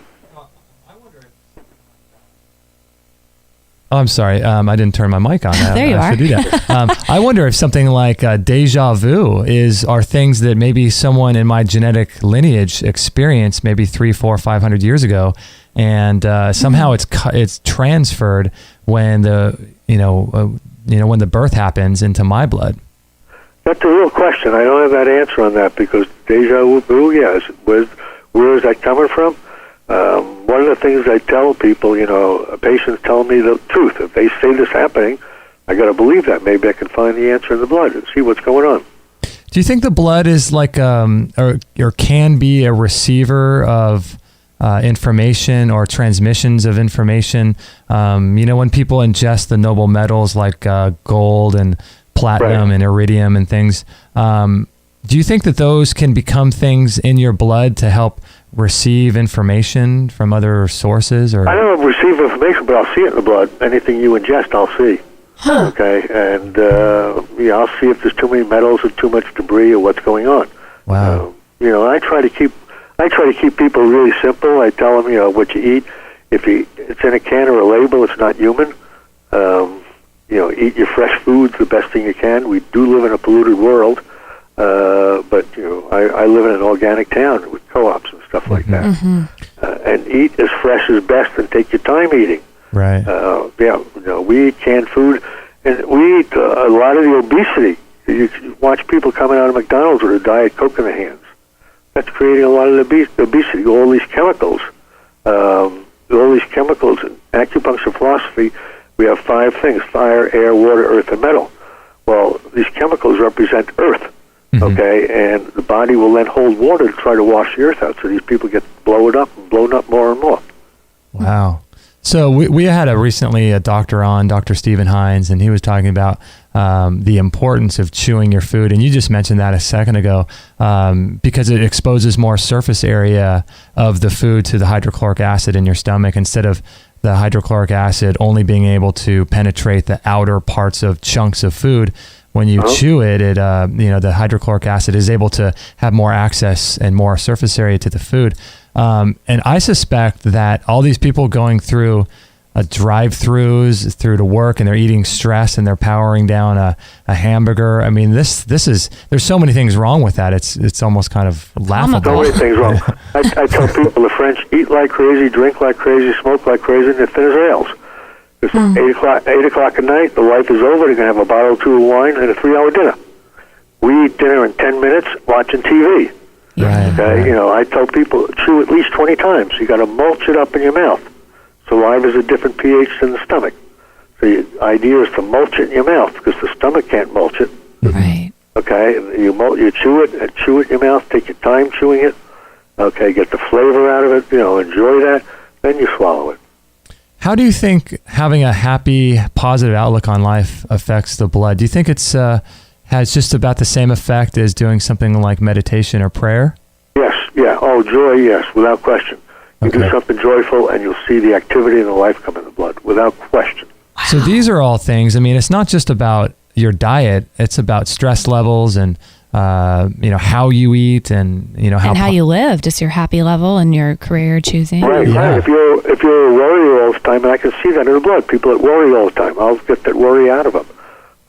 Oh, I'm sorry. I didn't turn my mic on. There you I are. should do that. I wonder if something like deja vu are things that maybe someone in my genetic lineage experienced maybe 300, 400, 500 years ago, and somehow it's transferred when the when the birth happens into my blood. That's a real question. I don't have that answer on that because deja vu, yes. Where is that coming from? One of the things I tell people, patients tell me the truth. If they say this happening, I got to believe that. Maybe I can find the answer in the blood and see what's going on. Do you think the blood is like, or can be a receiver of information or transmissions of information. When people ingest the noble metals like gold and platinum and iridium and things, do you think that those can become things in your blood to help receive information from other sources? Or I don't know if receive information, but I'll see it in the blood. Anything you ingest, I'll see. Okay, and I'll see if there's too many metals or too much debris or what's going on. Wow. I try to keep people really simple. I tell them, what you eat. If it's in a can or a label, it's not human. Eat your fresh foods the best thing you can. We do live in a polluted world, but I live in an organic town with co-ops and stuff like that. And eat as fresh as best, and take your time eating. Right. We eat canned food, and we eat a lot of the obesity. You watch people coming out of McDonald's with a Diet Coke in their hands. That's creating a lot of obesity. All these chemicals. In acupuncture philosophy, we have 5 things: fire, air, water, earth, and metal. Well, these chemicals represent earth, okay? And the body will then hold water to try to wash the earth out, so these people get blown up more and more. Wow. So we had recently a doctor on, Dr. Stephen Hines, and he was talking about the importance of chewing your food. And you just mentioned that a second ago, because it exposes more surface area of the food to the hydrochloric acid in your stomach, instead of the hydrochloric acid only being able to penetrate the outer parts of chunks of food. When you chew it, the hydrochloric acid is able to have more access and more surface area to the food. And I suspect that all these people going through drive-throughs through to work, and they're eating stress, and they're powering down a hamburger. I mean, there's so many things wrong with that. It's almost kind of laughable. So many things wrong. I tell people the French eat like crazy, drink like crazy, smoke like crazy, and they're thin as rails. It's 8 o'clock at night, the life is over, they're going to have a bottle or 2 of wine and a 3-hour dinner. We eat dinner in 10 minutes watching TV. Right. Okay, I tell people chew at least 20 times. You got to mulch it up in your mouth. Saliva is a different pH than the stomach. So the idea is to mulch it in your mouth, because the stomach can't mulch it. Right. Okay, you chew it in your mouth. Take your time chewing it. Okay, get the flavor out of it. Enjoy that. Then you swallow it. How do you think having a happy, positive outlook on life affects the blood? Do you think it's has just about the same effect as doing something like meditation or prayer? Yes, yeah. Oh, joy, yes, without question. You do something joyful, and you'll see the activity and the life come in the blood, without question. Wow. So these are all things. I mean, it's not just about your diet; it's about stress levels and how you eat and how you live, just your happy level and your career choosing. Right, right. If you're a worrier all the time, and I can see that in the blood. People that worry all the time, I'll get that worry out of them.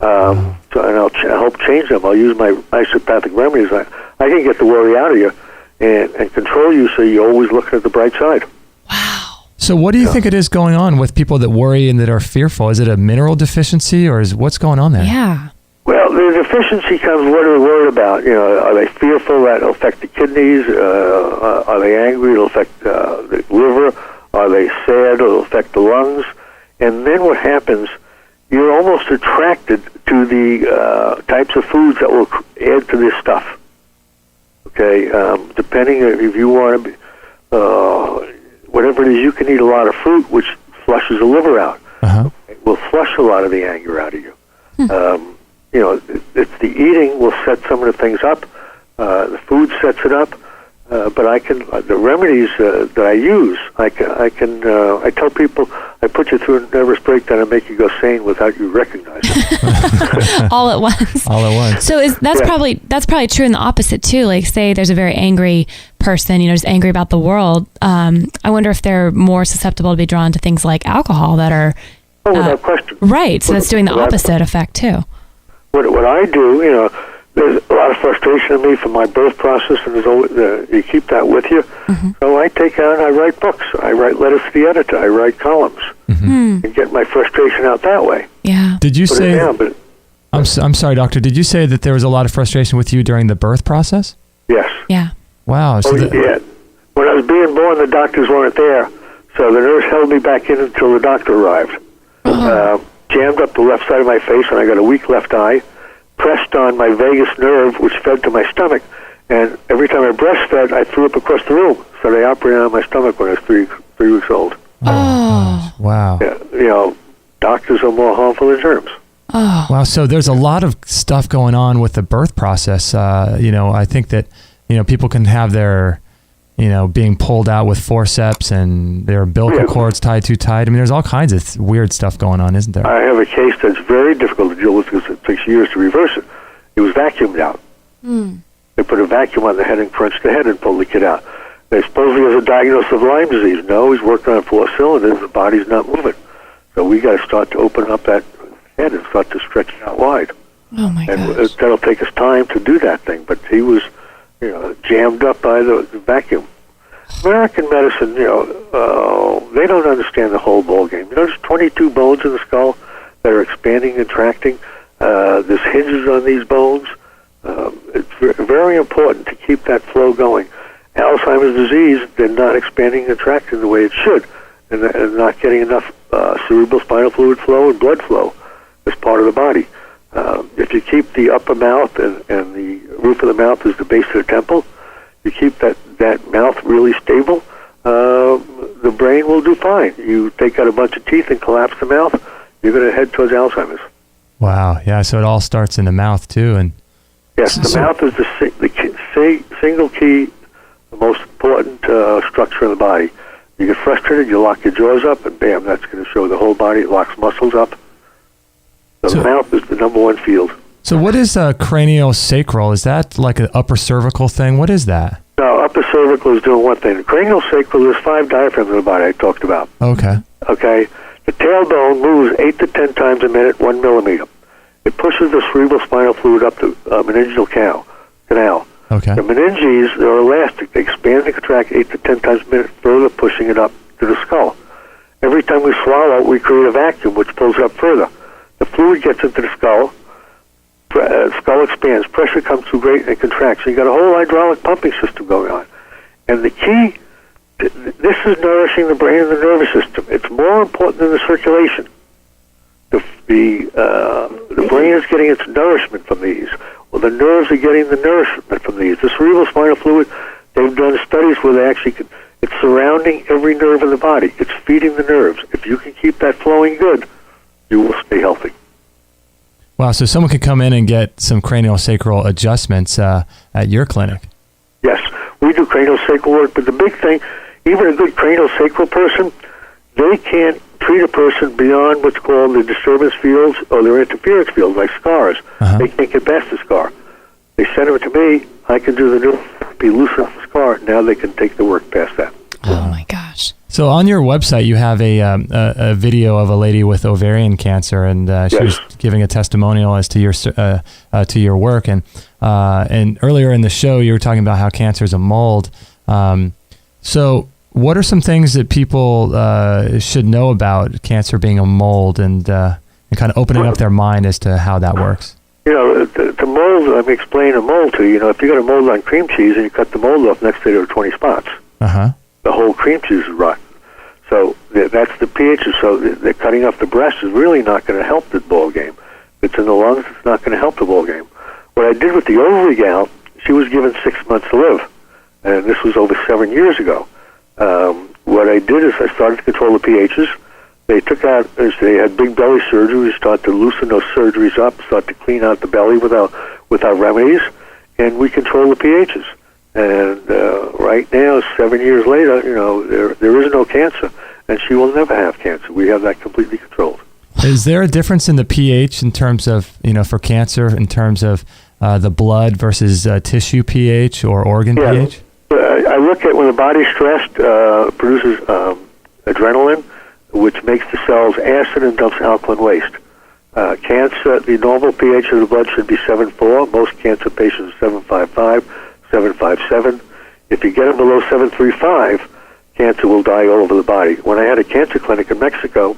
And I'll help change them. I'll use my isopathic remedies. I can get the worry out of you and control you, so you're always looking at the bright side. Wow. So what do you think it is going on with people that worry and that are fearful? Is it a mineral deficiency, or what's going on there? Yeah. Well, the deficiency comes, what are they worried about? Are they fearful that it'll affect the kidneys? Are they angry? It'll affect the liver. Are they sad? It'll affect the lungs. And then what happens, you're almost attracted to the types of foods that will add to this stuff. Okay, depending if you want to, whatever it is, you can eat a lot of fruit, which flushes the liver out. It will flush a lot of the anger out of you. It's the eating will set some of the things up. The food sets it up. But I can the remedies that I use. I tell people I put you through a nervous breakdown and make you go sane without you recognizing it. All at once. All at once. So that's probably true in the opposite too. Like, say there's a very angry person, just angry about the world. I wonder if they're more susceptible to be drawn to things like alcohol that are. Without question. Right. So that's doing the opposite effect too. What I do, there's a lot of frustration in me from my birth process, and there's always, you keep that with you. So I take out and I write books. I write letters to the editor. I write columns and get my frustration out that way. Yeah. Did you say? I'm sorry, doctor. Did you say that there was a lot of frustration with you during the birth process? Yes. Yeah. Wow. So yeah. When I was being born, the doctors weren't there, so the nurse held me back in until the doctor arrived. Jammed up the left side of my face, and I got a weak left eye. Pressed on my vagus nerve, which fed to my stomach, and every time I breastfed, I threw up across the room. so they operated on my stomach when I was three weeks old. Oh. Wow. Yeah, doctors are more harmful than germs. Oh. Wow. So there's a lot of stuff going on with the birth process. I think that, people can have their, being pulled out with forceps and their umbilical cords tied too tight. I mean, there's all kinds of weird stuff going on, isn't there? I have a case that's very difficult to deal with because it takes years to reverse it. It was vacuumed out. They put a vacuum on the head and crunched the head and pulled the kid out. They supposedly has a diagnosis of Lyme disease. No, he's working on 4 cylinders. The body's not moving. So we got to start to open up that head and start to stretch it out wide. Oh, my gosh. And that'll take us time to do that thing. But he was, jammed up by the vacuum. American medicine, they don't understand the whole ball game. There's 22 bones in the skull that are expanding and contracting. There's hinges on these bones. It's very important to keep that flow going. Alzheimer's disease, they're not expanding and contracting the way it should, and not getting enough cerebral spinal fluid flow and blood flow as part of the body. If you keep the upper mouth and the roof of the mouth is the base of the temple, you keep that mouth really stable, the brain will do fine. You take out a bunch of teeth and collapse the mouth, you're going to head towards Alzheimer's. Wow. Yeah. So it all starts in the mouth too. And yes, the mouth is the single key, the most important structure in the body. You get frustrated, you lock your jaws up, and bam, that's going to show the whole body. It locks muscles up. So the mouth is the number one field. So what is craniosacral? Is that like an upper cervical thing? What is that? No, upper cervical is doing one thing. The craniosacral, there's 5 diaphragms in the body I talked about. Okay. Okay? The tailbone moves 8 to 10 times a minute, 1 millimeter. It pushes the cerebral spinal fluid up the meningeal canal. Okay. The meninges, they're elastic. They expand and contract 8 to 10 times a minute, further pushing it up to the skull. Every time we swallow, we create a vacuum, which pulls it up further. The fluid gets into the skull. Skull expands. Pressure comes through great and contracts. So you got a whole hydraulic pumping system going on. And the key, this is nourishing the brain and the nervous system. It's more important than the circulation. The brain is getting its nourishment from these. Well, the nerves are getting the nourishment from these. The cerebral spinal fluid, they've done studies where they actually it's surrounding every nerve in the body. It's feeding the nerves. If you can keep that flowing good, you will stay healthy. Wow, so someone could come in and get some craniosacral adjustments at your clinic. Yes, we do craniosacral work, but the big thing, even a good craniosacral person, they can't treat a person beyond what's called the disturbance fields or their interference fields, like scars. They can't get past the scar. They send them to me, I can do the Neurotherapy, loosen up the scar, now they can take the work past that. Oh, my gosh. So on your website, you have a video of a lady with ovarian cancer, and she was giving a testimonial as to your work. And earlier in the show, you were talking about how cancer is a mold. So what are some things that people should know about cancer being a mold, and kind of opening up their mind as to how that works? The mold, let me explain a mold to you. If you got a mold on cream cheese and you cut the mold off, next day there are 20 spots. The whole cream cheese is rotten. So that's the pH. So the cutting off the breast is really not going to help the ball game. If it's in the lungs, it's not going to help the ball game. What I did with the ovary gal, she was given 6 months to live, and this was over 7 years ago. What I did is I started to control the pHs. They took out, they had big belly surgeries, start to loosen those surgeries up, start to clean out the belly with our remedies, and we control the pHs. And right now, 7 years later, there is no cancer, and she will never have cancer. We have that completely controlled. Is there a difference in the pH in terms of, for cancer, in terms of the blood versus tissue pH or organ pH? I look at when the body's stressed, produces adrenaline, which makes the cells acid and dumps alkaline waste. Cancer, the normal pH of the blood should be 7.4. Most cancer patients 7.55. 7.57. If you get them below 7.35, cancer will die all over the body. When I had a cancer clinic in Mexico,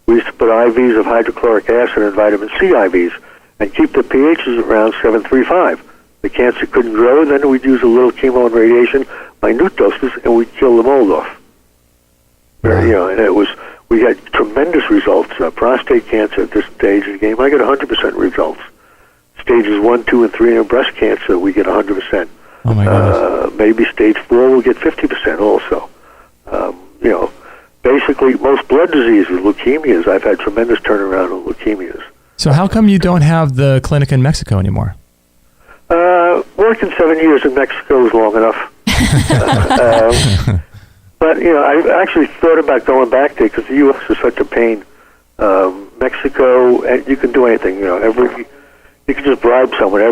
we used to put IVs of hydrochloric acid and vitamin C IVs and keep the pHs around 7.35. The cancer couldn't grow, then we'd use a little chemo and radiation, minute doses, and we'd kill the mold off. And we got tremendous results. Prostate cancer at this stage of the game, I got 100% results. Stages 1, 2, and 3 in breast cancer, we get 100%. Oh my goodness. Maybe stage 4 will get 50% also. Basically, most blood diseases, leukemias, I've had tremendous turnaround on leukemias. So how come you don't have the clinic in Mexico anymore? Working 7 years in Mexico is long enough. But, I actually thought about going back there because the U.S. is such a pain. Mexico, you can do anything, you can just bribe someone. I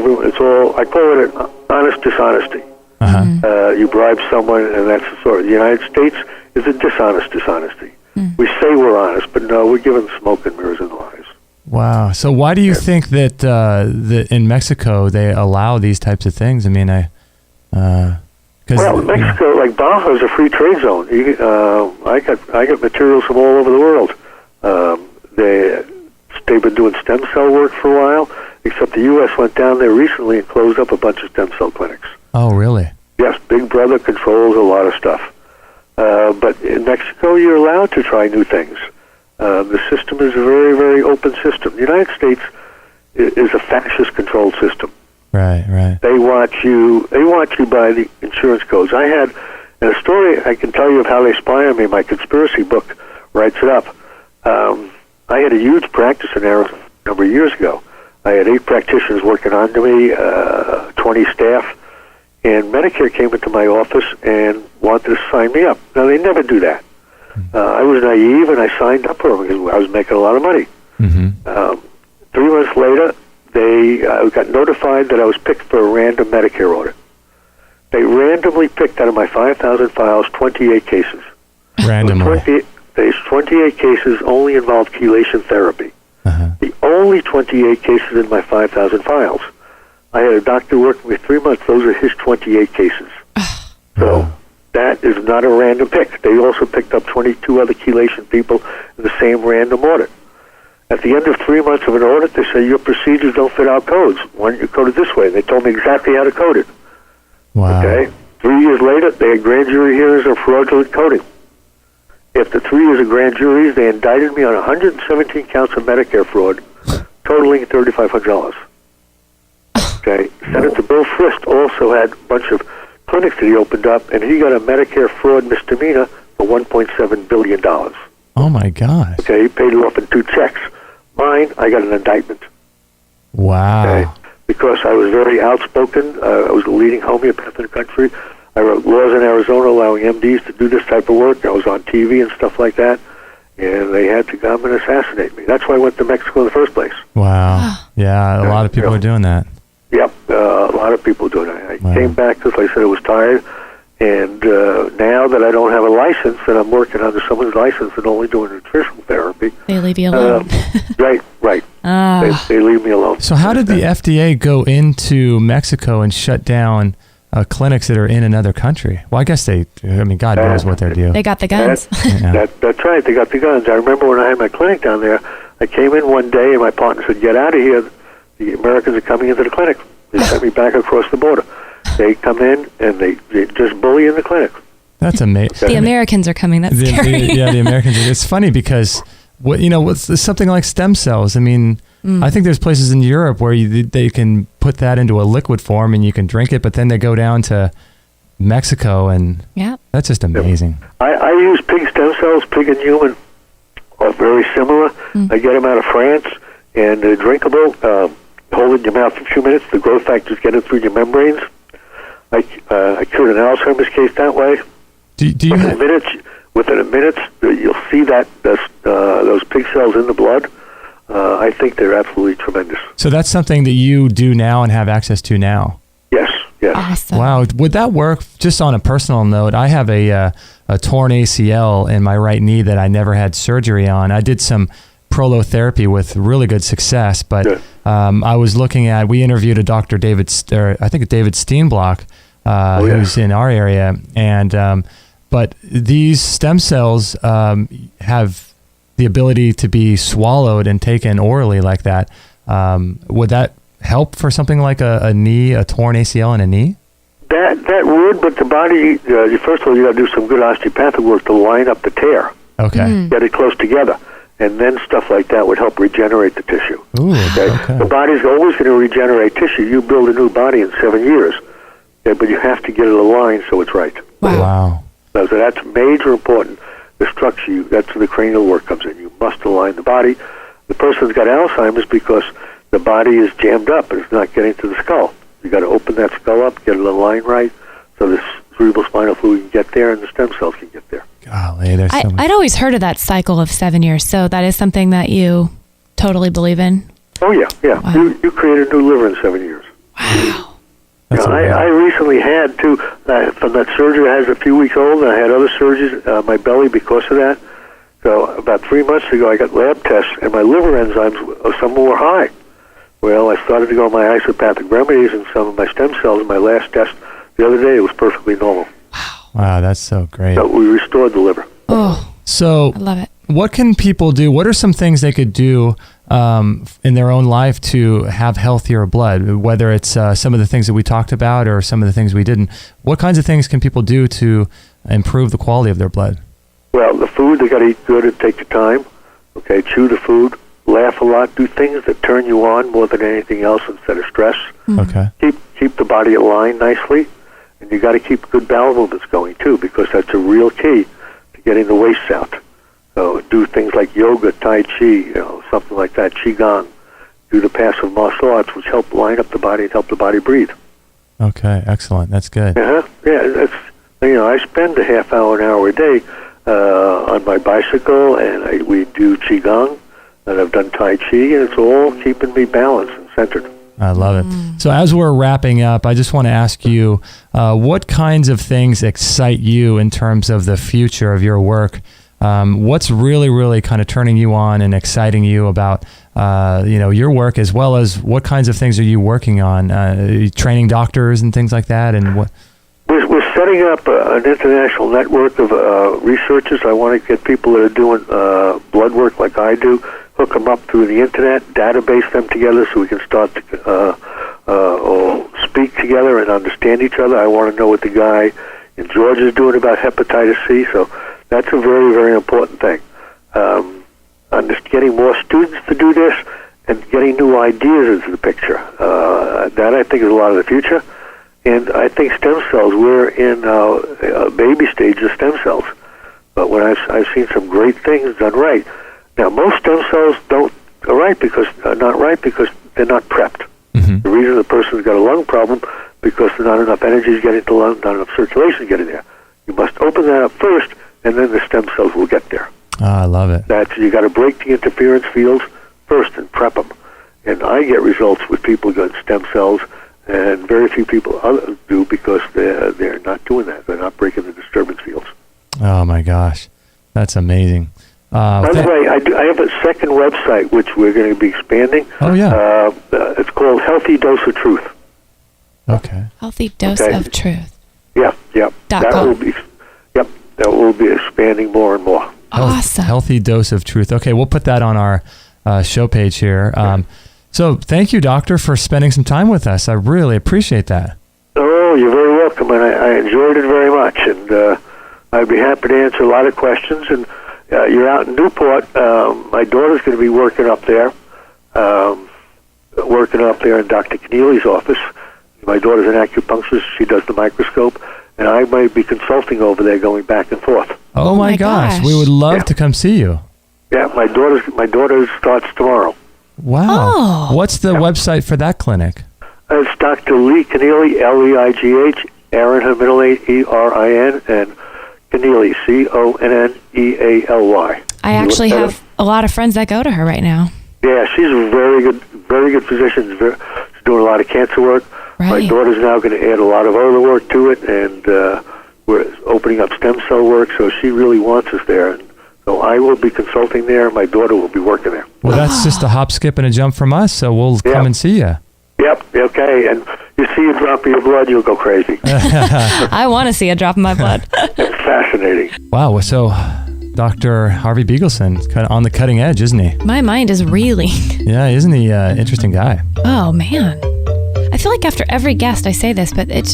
call it an honest dishonesty. Uh-huh. You bribe someone, and that's the sort. The United States is a dishonest dishonesty. We say we're honest, but no, we're giving smoke and mirrors and lies. Wow. So why do you think that in Mexico they allow these types of things? I mean, Mexico, like Baja, is a free trade zone. I got materials from all over the world. They've been doing stem cell work for a while, except the U.S. went down there recently and closed up a bunch of stem cell clinics. Oh, really? Yes, Big Brother controls a lot of stuff. But in Mexico, you're allowed to try new things. The system is a very, very open system. The United States is a fascist-controlled system. Right. They watch you by the insurance codes. I had a story I can tell you of how they spy on me. My conspiracy book writes it up. I had a huge practice in Arizona a number of years ago. I had 8 practitioners working under me, 20 staff, and Medicare came into my office and wanted to sign me up. Now, they never do that. I was naive, and I signed up for them because I was making a lot of money. Mm-hmm. 3 months later, I got notified that I was picked for a random Medicare audit. They randomly picked out of my 5,000 files 28 cases. Randomly. These 28 cases only involved chelation therapy. Uh-huh. The only 28 cases in my 5,000 files. I had a doctor working with 3 months. Those are his 28 cases. So that is not a random pick. They also picked up 22 other chelation people in the same random audit. At the end of 3 months of an audit, they say, your procedures don't fit our codes. Why don't you code it this way? And they told me exactly how to code it. Wow. Okay? 3 years later, they had grand jury hearings on fraudulent coding. After 3 years of grand juries, they indicted me on 117 counts of Medicare fraud, totaling $3,500. Okay? Senator Bill Frist also had a bunch of clinics that he opened up, and he got a Medicare fraud misdemeanor for $1.7 billion. Oh, my gosh. Okay? He paid it off in 2 checks. Mine, I got an indictment. Wow. Okay? Because I was very outspoken. I was the leading homeopath in the country. I wrote laws in Arizona allowing MDs to do this type of work. I was on TV and stuff like that, and they had to come and assassinate me. That's why I went to Mexico in the first place. Wow. Yeah, a lot of people are doing that. Yep, a lot of people doing it. I came back because, like I said, I was tired, and now that I don't have a license and I'm working under someone's license and only doing nutritional therapy. They leave you alone. Right. They leave me alone. So how did the FDA go into Mexico and shut down clinics that are in another country? Well, I guess God knows what they're doing. They got the guns. That's right. They got the guns. I remember when I had my clinic down there, I came in one day and my partner said, get out of here. The Americans are coming into the clinic. They sent me back across the border. They come in and they just bully in the clinic. That's amazing. The Americans are coming. That's scary. The Americans. It's funny because what's something like stem cells. I mean, I think there's places in Europe where they can put that into a liquid form and you can drink it, but then they go down to Mexico and that's just amazing. I use pig stem cells. Pig and human are very similar. I get them out of France and they're drinkable. Hold it in your mouth for a few minutes. The growth factors get it through your membranes. I cured an Alzheimer's case that way. Within a minute, you'll see that those pig cells in the blood. I think they're absolutely tremendous. So that's something that you do now and have access to now? Yes. Awesome. Wow. Would that work? Just on a personal note, I have a torn ACL in my right knee that I never had surgery on. I did some prolotherapy with really good success, but I was looking at, we interviewed a Dr. David Steenblock, who's in our area, and but these stem cells have the ability to be swallowed and taken orally like that. Would that help for something like a knee, a torn ACL in a knee? That would, but the body, first of all, you got to do some good osteopathic work to line up the tear. Okay. Get it close together. And then stuff like that would help regenerate the tissue. Ooh, okay. The body's always going to regenerate tissue. You build a new body in 7 years. Okay, but you have to get it aligned so it's right. Wow. So that's major important. The structure, that's where the cranial work comes in. You must align the body. The person's got Alzheimer's because the body is jammed up and it's not getting to the skull. You got to open that skull up, get it aligned right, so the cerebral spinal fluid can get there and the stem cells can get there. Golly, there's so much. I'd always heard of that cycle of 7 years, so that is something that you totally believe in? Oh, yeah. Wow. You created a new liver in 7 years. Wow. I recently had, too, from that surgery, I was a few weeks old, and I had other surgeries, my belly because of that. So about 3 months ago, I got lab tests, and my liver enzymes, some were high. Well, I started to go on my isopathic remedies and some of my stem cells, and my last test the other day, it was perfectly normal. Wow, that's so great. So we restored the liver. Oh, So I love it. what can people do? What are some things they could do in their own life to have healthier blood, whether it's some of the things that we talked about or some of the things we didn't? What kinds of things can people do to improve the quality of their blood? Well, the food, they got to eat good and take your time. Okay, chew the food, laugh a lot, do things that turn you on more than anything else instead of stress. Okay. Keep the body aligned nicely, and you got to keep good bowel movements going too, because that's a real key to getting the waste out. So do things like yoga, tai chi, something like that, qigong. Do the passive martial arts, which help line up the body and help the body breathe. Okay, excellent. That's good. Yeah, that's I spend a half hour, an hour a day on my bicycle, and we do qigong, and I've done tai chi, and it's all keeping me balanced and centered. I love it. So as we're wrapping up, I just want to ask you, what kinds of things excite you in terms of the future of your work? What's really, really kind of turning you on and exciting you about, your work, as well as what kinds of things are you working on? Training doctors and things like that, and what? We're setting up an international network of researchers. I want to get people that are doing blood work like I do, hook them up through the internet, database them together so we can start to speak together and understand each other. I want to know what the guy in Georgia is doing about hepatitis C, so that's a very, very important thing. I'm just getting more students to do this and getting new ideas into the picture. That, I think, is a lot of the future. And I think stem cells, we're in a baby stage of stem cells. But when I've seen some great things done right. Now, most stem cells are not right because they're not prepped. Mm-hmm. The reason the person's got a lung problem because there's not enough energy is getting to the lung, not enough circulation getting there. You must open that up first, and then the stem cells will get there. Oh, I love it. You got to break the interference fields first and prep them. And I get results with people who got stem cells, and very few people do because they're not doing that. They're not breaking the disturbance fields. Oh my gosh, that's amazing. By the way, I have a second website which we're going to be expanding. Oh yeah. It's called Healthy Dose of Truth. Okay. Healthy Dose of Truth. Yeah. .com. That will be expanding more and more. Awesome. Healthy Dose of Truth. Okay, we'll put that on our show page here. So thank you, Doctor, for spending some time with us. I really appreciate that. Oh, you're very welcome, and I enjoyed it very much. And I'd be happy to answer a lot of questions. And you're out in Newport. My daughter's going to be working up there in Dr. Keneally's office. My daughter's an acupuncturist. She does the microscope. And I might be consulting over there going back and forth. Oh my gosh. We would love to come see you. Yeah, my daughter starts tomorrow. Wow. Oh. What's the website for that clinic? It's Dr. Lee Keneally, Leigh, Aaron, her middle name, Erin, and Keneally, Connealy. I actually have a lot of friends that go to her right now. Yeah, she's a very good physician. She's doing a lot of cancer work. Right. My daughter's now going to add a lot of other work to it, and we're opening up stem cell work, so she really wants us there. And so I will be consulting there. My daughter will be working there. Well, that's just a hop, skip, and a jump from us, so we'll come and see you. Yep, okay. And you see a drop of your blood, you'll go crazy. I want to see a drop in my blood. It's fascinating. Wow, so Dr. Harvey Bigelsen, kind of on the cutting edge, isn't he? My mind is reeling. Yeah, isn't he an interesting guy? Oh, man. I feel like after every guest I say this, but it's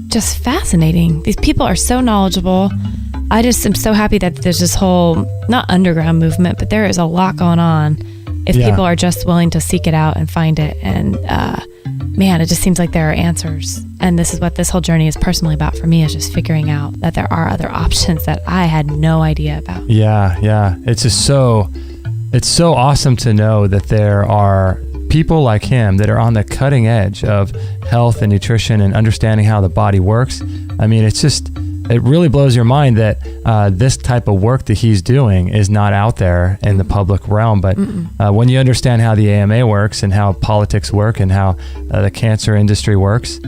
just fascinating. These people are so knowledgeable. I just am so happy that there's this whole, not underground movement, but there is a lot going on if people are just willing to seek it out and find it. And man, it just seems like there are answers. And this is what this whole journey is personally about for me, is just figuring out that there are other options that I had no idea about. Yeah. It's just so awesome to know that there are people like him that are on the cutting edge of health and nutrition and understanding how the body works. I mean, it really blows your mind that this type of work that he's doing is not out there in the public realm. But when you understand how the AMA works and how politics work and how the cancer industry works,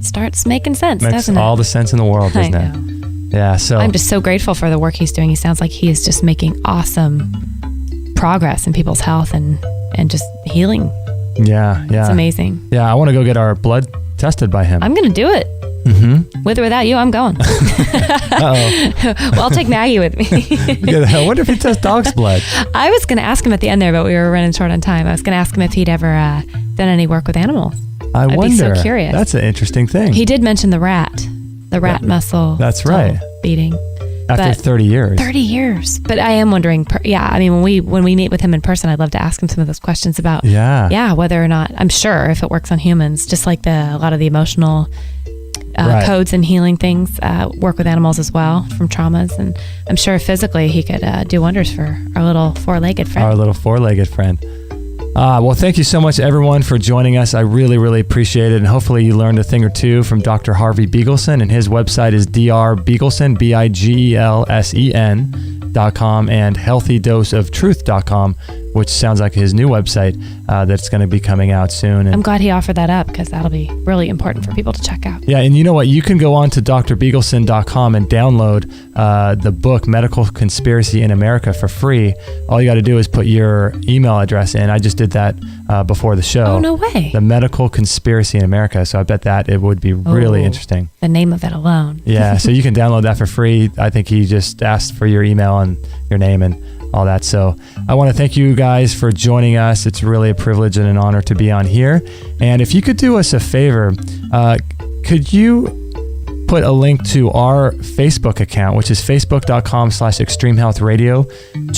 starts making sense, makes doesn't it? all the sense in the world, doesn't I know. it? Yeah. So I'm just so grateful for the work he's doing. He sounds like he is just making awesome progress in people's health and just healing. Yeah. It's amazing. Yeah. I want to go get our blood tested by him. I'm going to do it. Mm-hmm. With or without you, I'm going. Well, I'll take Maggie with me. I wonder if he tests dog's blood. I was going to ask him at the end there, but we were running short on time. I was going to ask him if he'd ever done any work with animals. I'd be so curious. That's an interesting thing. He did mention the rat muscle. That's right. Beating. After 30 years. 30 years. But I am wondering, when we meet with him in person, I'd love to ask him some of those questions about, whether or not, I'm sure if it works on humans, just like a lot of the emotional codes and healing things, work with animals as well from traumas. And I'm sure physically he could do wonders for our little four-legged friend. Well, thank you so much, everyone, for joining us. I really, really appreciate it. And hopefully you learned a thing or two from Dr. Harvey Bigelsen. And his website is drbigelsen, BIGELSEN.com, and healthydoseoftruth.com, which sounds like his new website that's going to be coming out soon. And I'm glad he offered that up, because that'll be really important for people to check out. Yeah, and you know what? You can go on to drbigelsen.com and download the book, Medical Conspiracy in America, for free. All you got to do is put your email address in. I just did that before the show. Oh, no way. The Medical Conspiracy in America. So I bet that it would be really interesting. The name of it alone. Yeah, so you can download that for free. I think he just asked for your email and your name and all that. So I want to thank you guys for joining us. It's really a privilege and an honor to be on here. And if you could do us a favor, could you put a link to our Facebook account, which is facebook.com/extremehealthradio,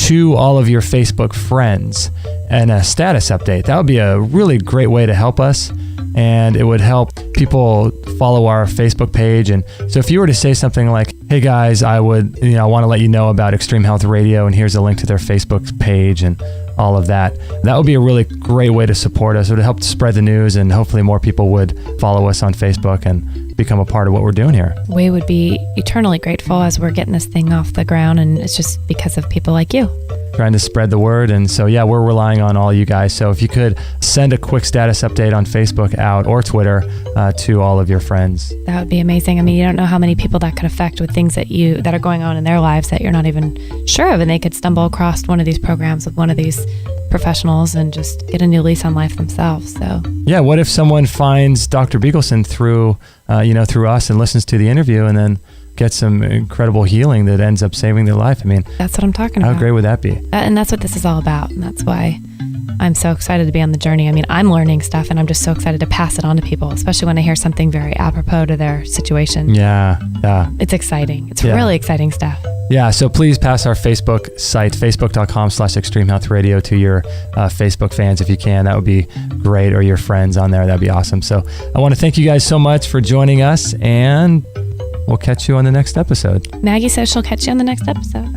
to all of your Facebook friends, and a status update? That would be a really great way to help us. And it would help people follow our Facebook page. And so if you were to say something like, hey guys, I want to let you know about Extreme Health Radio, and here's a link to their Facebook page and all of that, that would be a really great way to support us. It would help spread the news, and hopefully more people would follow us on Facebook and become a part of what we're doing here. We would be eternally grateful as we're getting this thing off the ground, and it's just because of people like you. Trying to spread the word. And so, yeah, we're relying on all you guys. So if you could send a quick status update on Facebook out or Twitter to all of your friends. That would be amazing. I mean, you don't know how many people that could affect with things that are going on in their lives that you're not even sure of. And they could stumble across one of these programs with one of these professionals and just get a new lease on life themselves. So yeah, what if someone finds Dr. Bigelsen through us and listens to the interview and then get some incredible healing that ends up saving their life? I mean, that's what I'm talking about. How great would that be? And that's what this is all about. And that's why I'm so excited to be on the journey. I mean, I'm learning stuff, and I'm just so excited to pass it on to people, especially when I hear something very apropos to their situation. Yeah. It's exciting. It's really exciting stuff. Yeah, so please pass our Facebook site, facebook.com/extremehealthradio, to your Facebook fans if you can. That would be great, or your friends on there. That'd be awesome. So I want to thank you guys so much for joining us, and we'll catch you on the next episode. Maggie says she'll catch you on the next episode.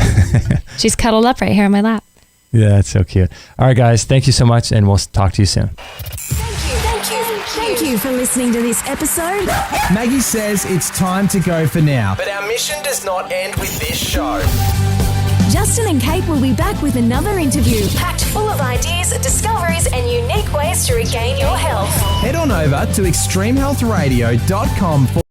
She's cuddled up right here on my lap. Yeah, that's so cute. All right, guys, thank you so much, and we'll talk to you soon. Thank you for listening to this episode. Maggie says it's time to go for now. But our mission does not end with this show. Justin and Kate will be back with another interview, Packed full of ideas, discoveries, and unique ways to regain your health. Head on over to extremehealthradio.com